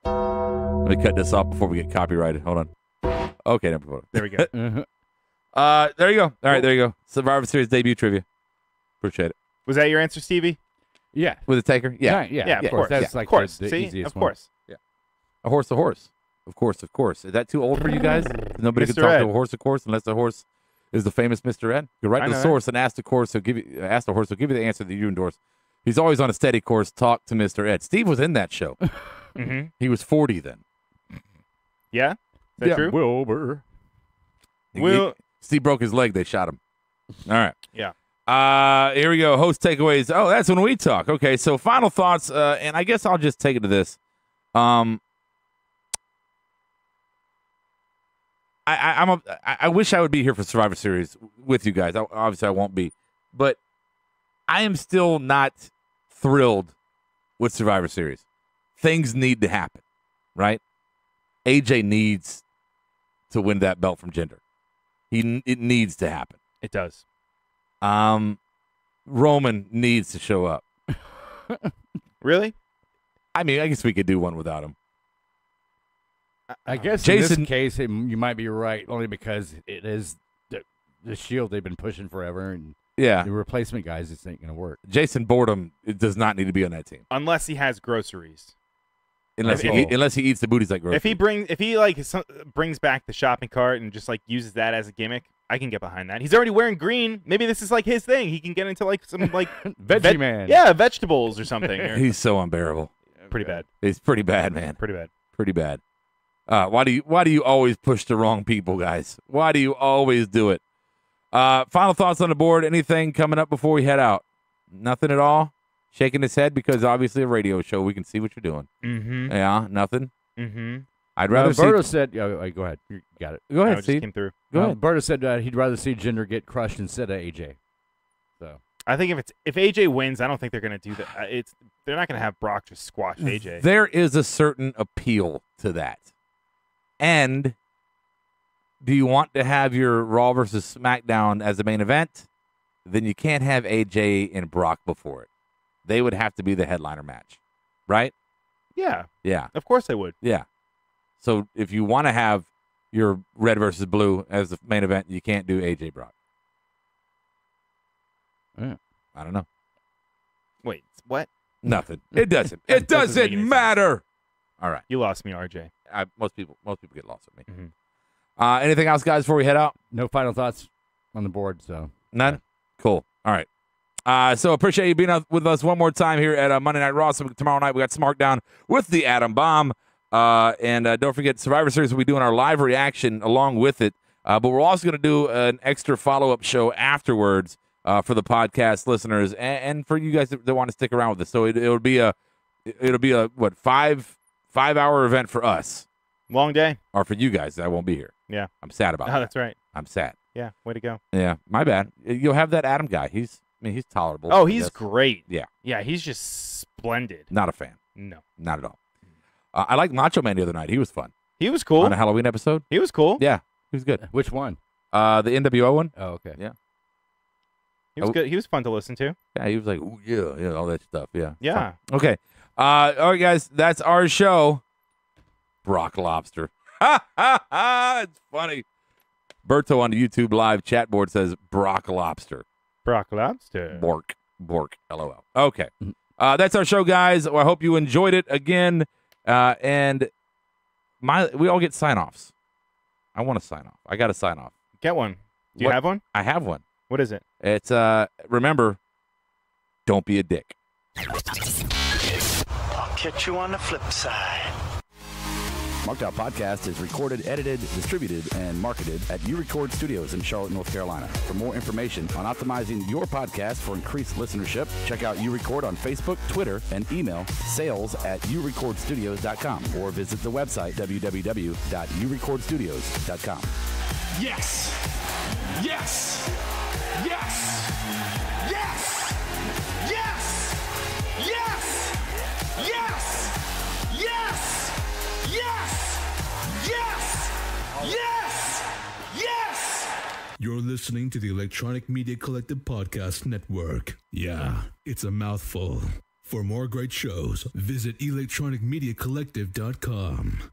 Let me cut this off before we get copyrighted. Hold on. Okay, never mind. There we go. There you go. All right, there you go. Survivor Series debut trivia. Appreciate it. Was that your answer, Stevie? Yeah. With a taker? Yeah. Yeah, of course. That's Yeah, like of course. the See? easiest Of course. A horse, a horse. Of course, of course. Is that too old for you guys? Nobody can Mr. talk Ed. to a horse, of course, unless the horse is the famous Mr. Ed. Go right I to the know source and ask the horse. He'll give you ask the horse. He'll give you the answer that you endorse. He's always on a steady course. Talk to Mr. Ed. Steve was in that show. Mm-hmm. He was 40 then. Yeah? Is that true? Wilbur. Steve broke his leg. They shot him. All right. Yeah. Here we go. Host takeaways. Oh, that's when we talk. Okay, so final thoughts, and I guess I'll just take it to this. I wish I would be here for Survivor Series with you guys. Obviously, I won't be, but I am still not thrilled with Survivor Series. Things need to happen, right? AJ needs to win that belt from Jinder. It needs to happen. It does. Roman needs to show up. Really? I mean, I guess we could do one without him. I guess Jason- in this case, you might be right, only because it is the Shield they've been pushing forever, and Yeah. the replacement guys just ain't going to work. Jason Boredom does not need to be on that team Unless he has groceries. unless he eats the booties like groceries. If he brings back the shopping cart and just like uses that as a gimmick, I can get behind that. He's already wearing green. Maybe this is like his thing. He can get into like some like Veggie man. Yeah, vegetables or something. Or- He's so unbearable. pretty bad. He's pretty bad, man. Pretty bad. Pretty bad. Why do you always push the wrong people, guys? Why do you always do it? Final thoughts on the board. Anything coming up before we head out? Nothing at all. Shaking his head because obviously a radio show. We can see what you're doing. Mm-hmm. Yeah, nothing. Mm-hmm. I'd rather see. Berto said, go ahead. You got it. Go ahead, just Steve. came through. Go ahead. Berto said he'd rather see Jinder get crushed instead of AJ. So I think if AJ wins, I don't think they're going to do that. They're not going to have Brock just squash AJ. There is a certain appeal to that. And do you want to have your Raw versus SmackDown as the main event? Then you can't have AJ and Brock before it. They would have to be the headliner match, right? Yeah, Yeah, of course they would. yeah. So if you want to have your red versus blue as the main event, you can't do AJ Brock. Yeah. I don't know. Wait, what? Nothing. It doesn't. It Doesn't make any doesn't sense. matter. All right. You lost me, RJ. Most people get lost with me. Mhm. Anything else, guys, before we head out? no final thoughts on the board. So None? Cool. All right. So appreciate you being with us one more time here at Monday Night Raw. So tomorrow night we got Smartdown with the Atom Bomb. And don't forget, Survivor Series will be doing our live reaction along with it. But we're also going to do an extra follow-up show afterwards for the podcast listeners and for you guys that want to stick around with us. So it'll be a what 5-hour event for us, Long day. or for you guys that won't be here. Yeah. I'm sad about Oh, that. that's right. I'm sad. Yeah, way to go. Yeah, my bad. You'll have that Adam guy. He's tolerable. Oh, I he's guess. great. Yeah. Yeah, he's just splendid. Not a fan. No. Not at all. I liked Macho Man the other night. He was fun. He was cool. On a Halloween episode. He was cool. Yeah, he was good. which one? The NWO one. Oh, okay. Yeah. He was good. He was fun to listen to. Yeah, he was like, ooh, yeah, all that stuff. Yeah. Yeah. Fun. Okay. All right, guys, that's our show. Brock Lobster. Ha ha ha! It's funny. Berto on the YouTube live chat board says Brock Lobster. Brock Lobster. Bork. LOL. Okay. That's our show, guys. I hope you enjoyed it again. And we all get sign-offs. I want to sign off. I got to sign off. Get one. Do you What? have one? I have one. What is it? It's remember, don't be a dick. Catch you on the flip side. Marked Out Podcast is recorded, edited, distributed, and marketed at U-Record Studios in Charlotte, North Carolina. For more information on optimizing your podcast for increased listenership, check out U-Record on Facebook, Twitter, and email sales@urecordstudios.com or visit the website www.urecordstudios.com. Yes! Yes! Yes! Yes! Yes! Yes! Yes! Yes! Yes! Yes! Yes! Yes! You're listening to the Electronic Media Collective Podcast Network. Yeah, it's a mouthful. For more great shows, visit electronicmediacollective.com.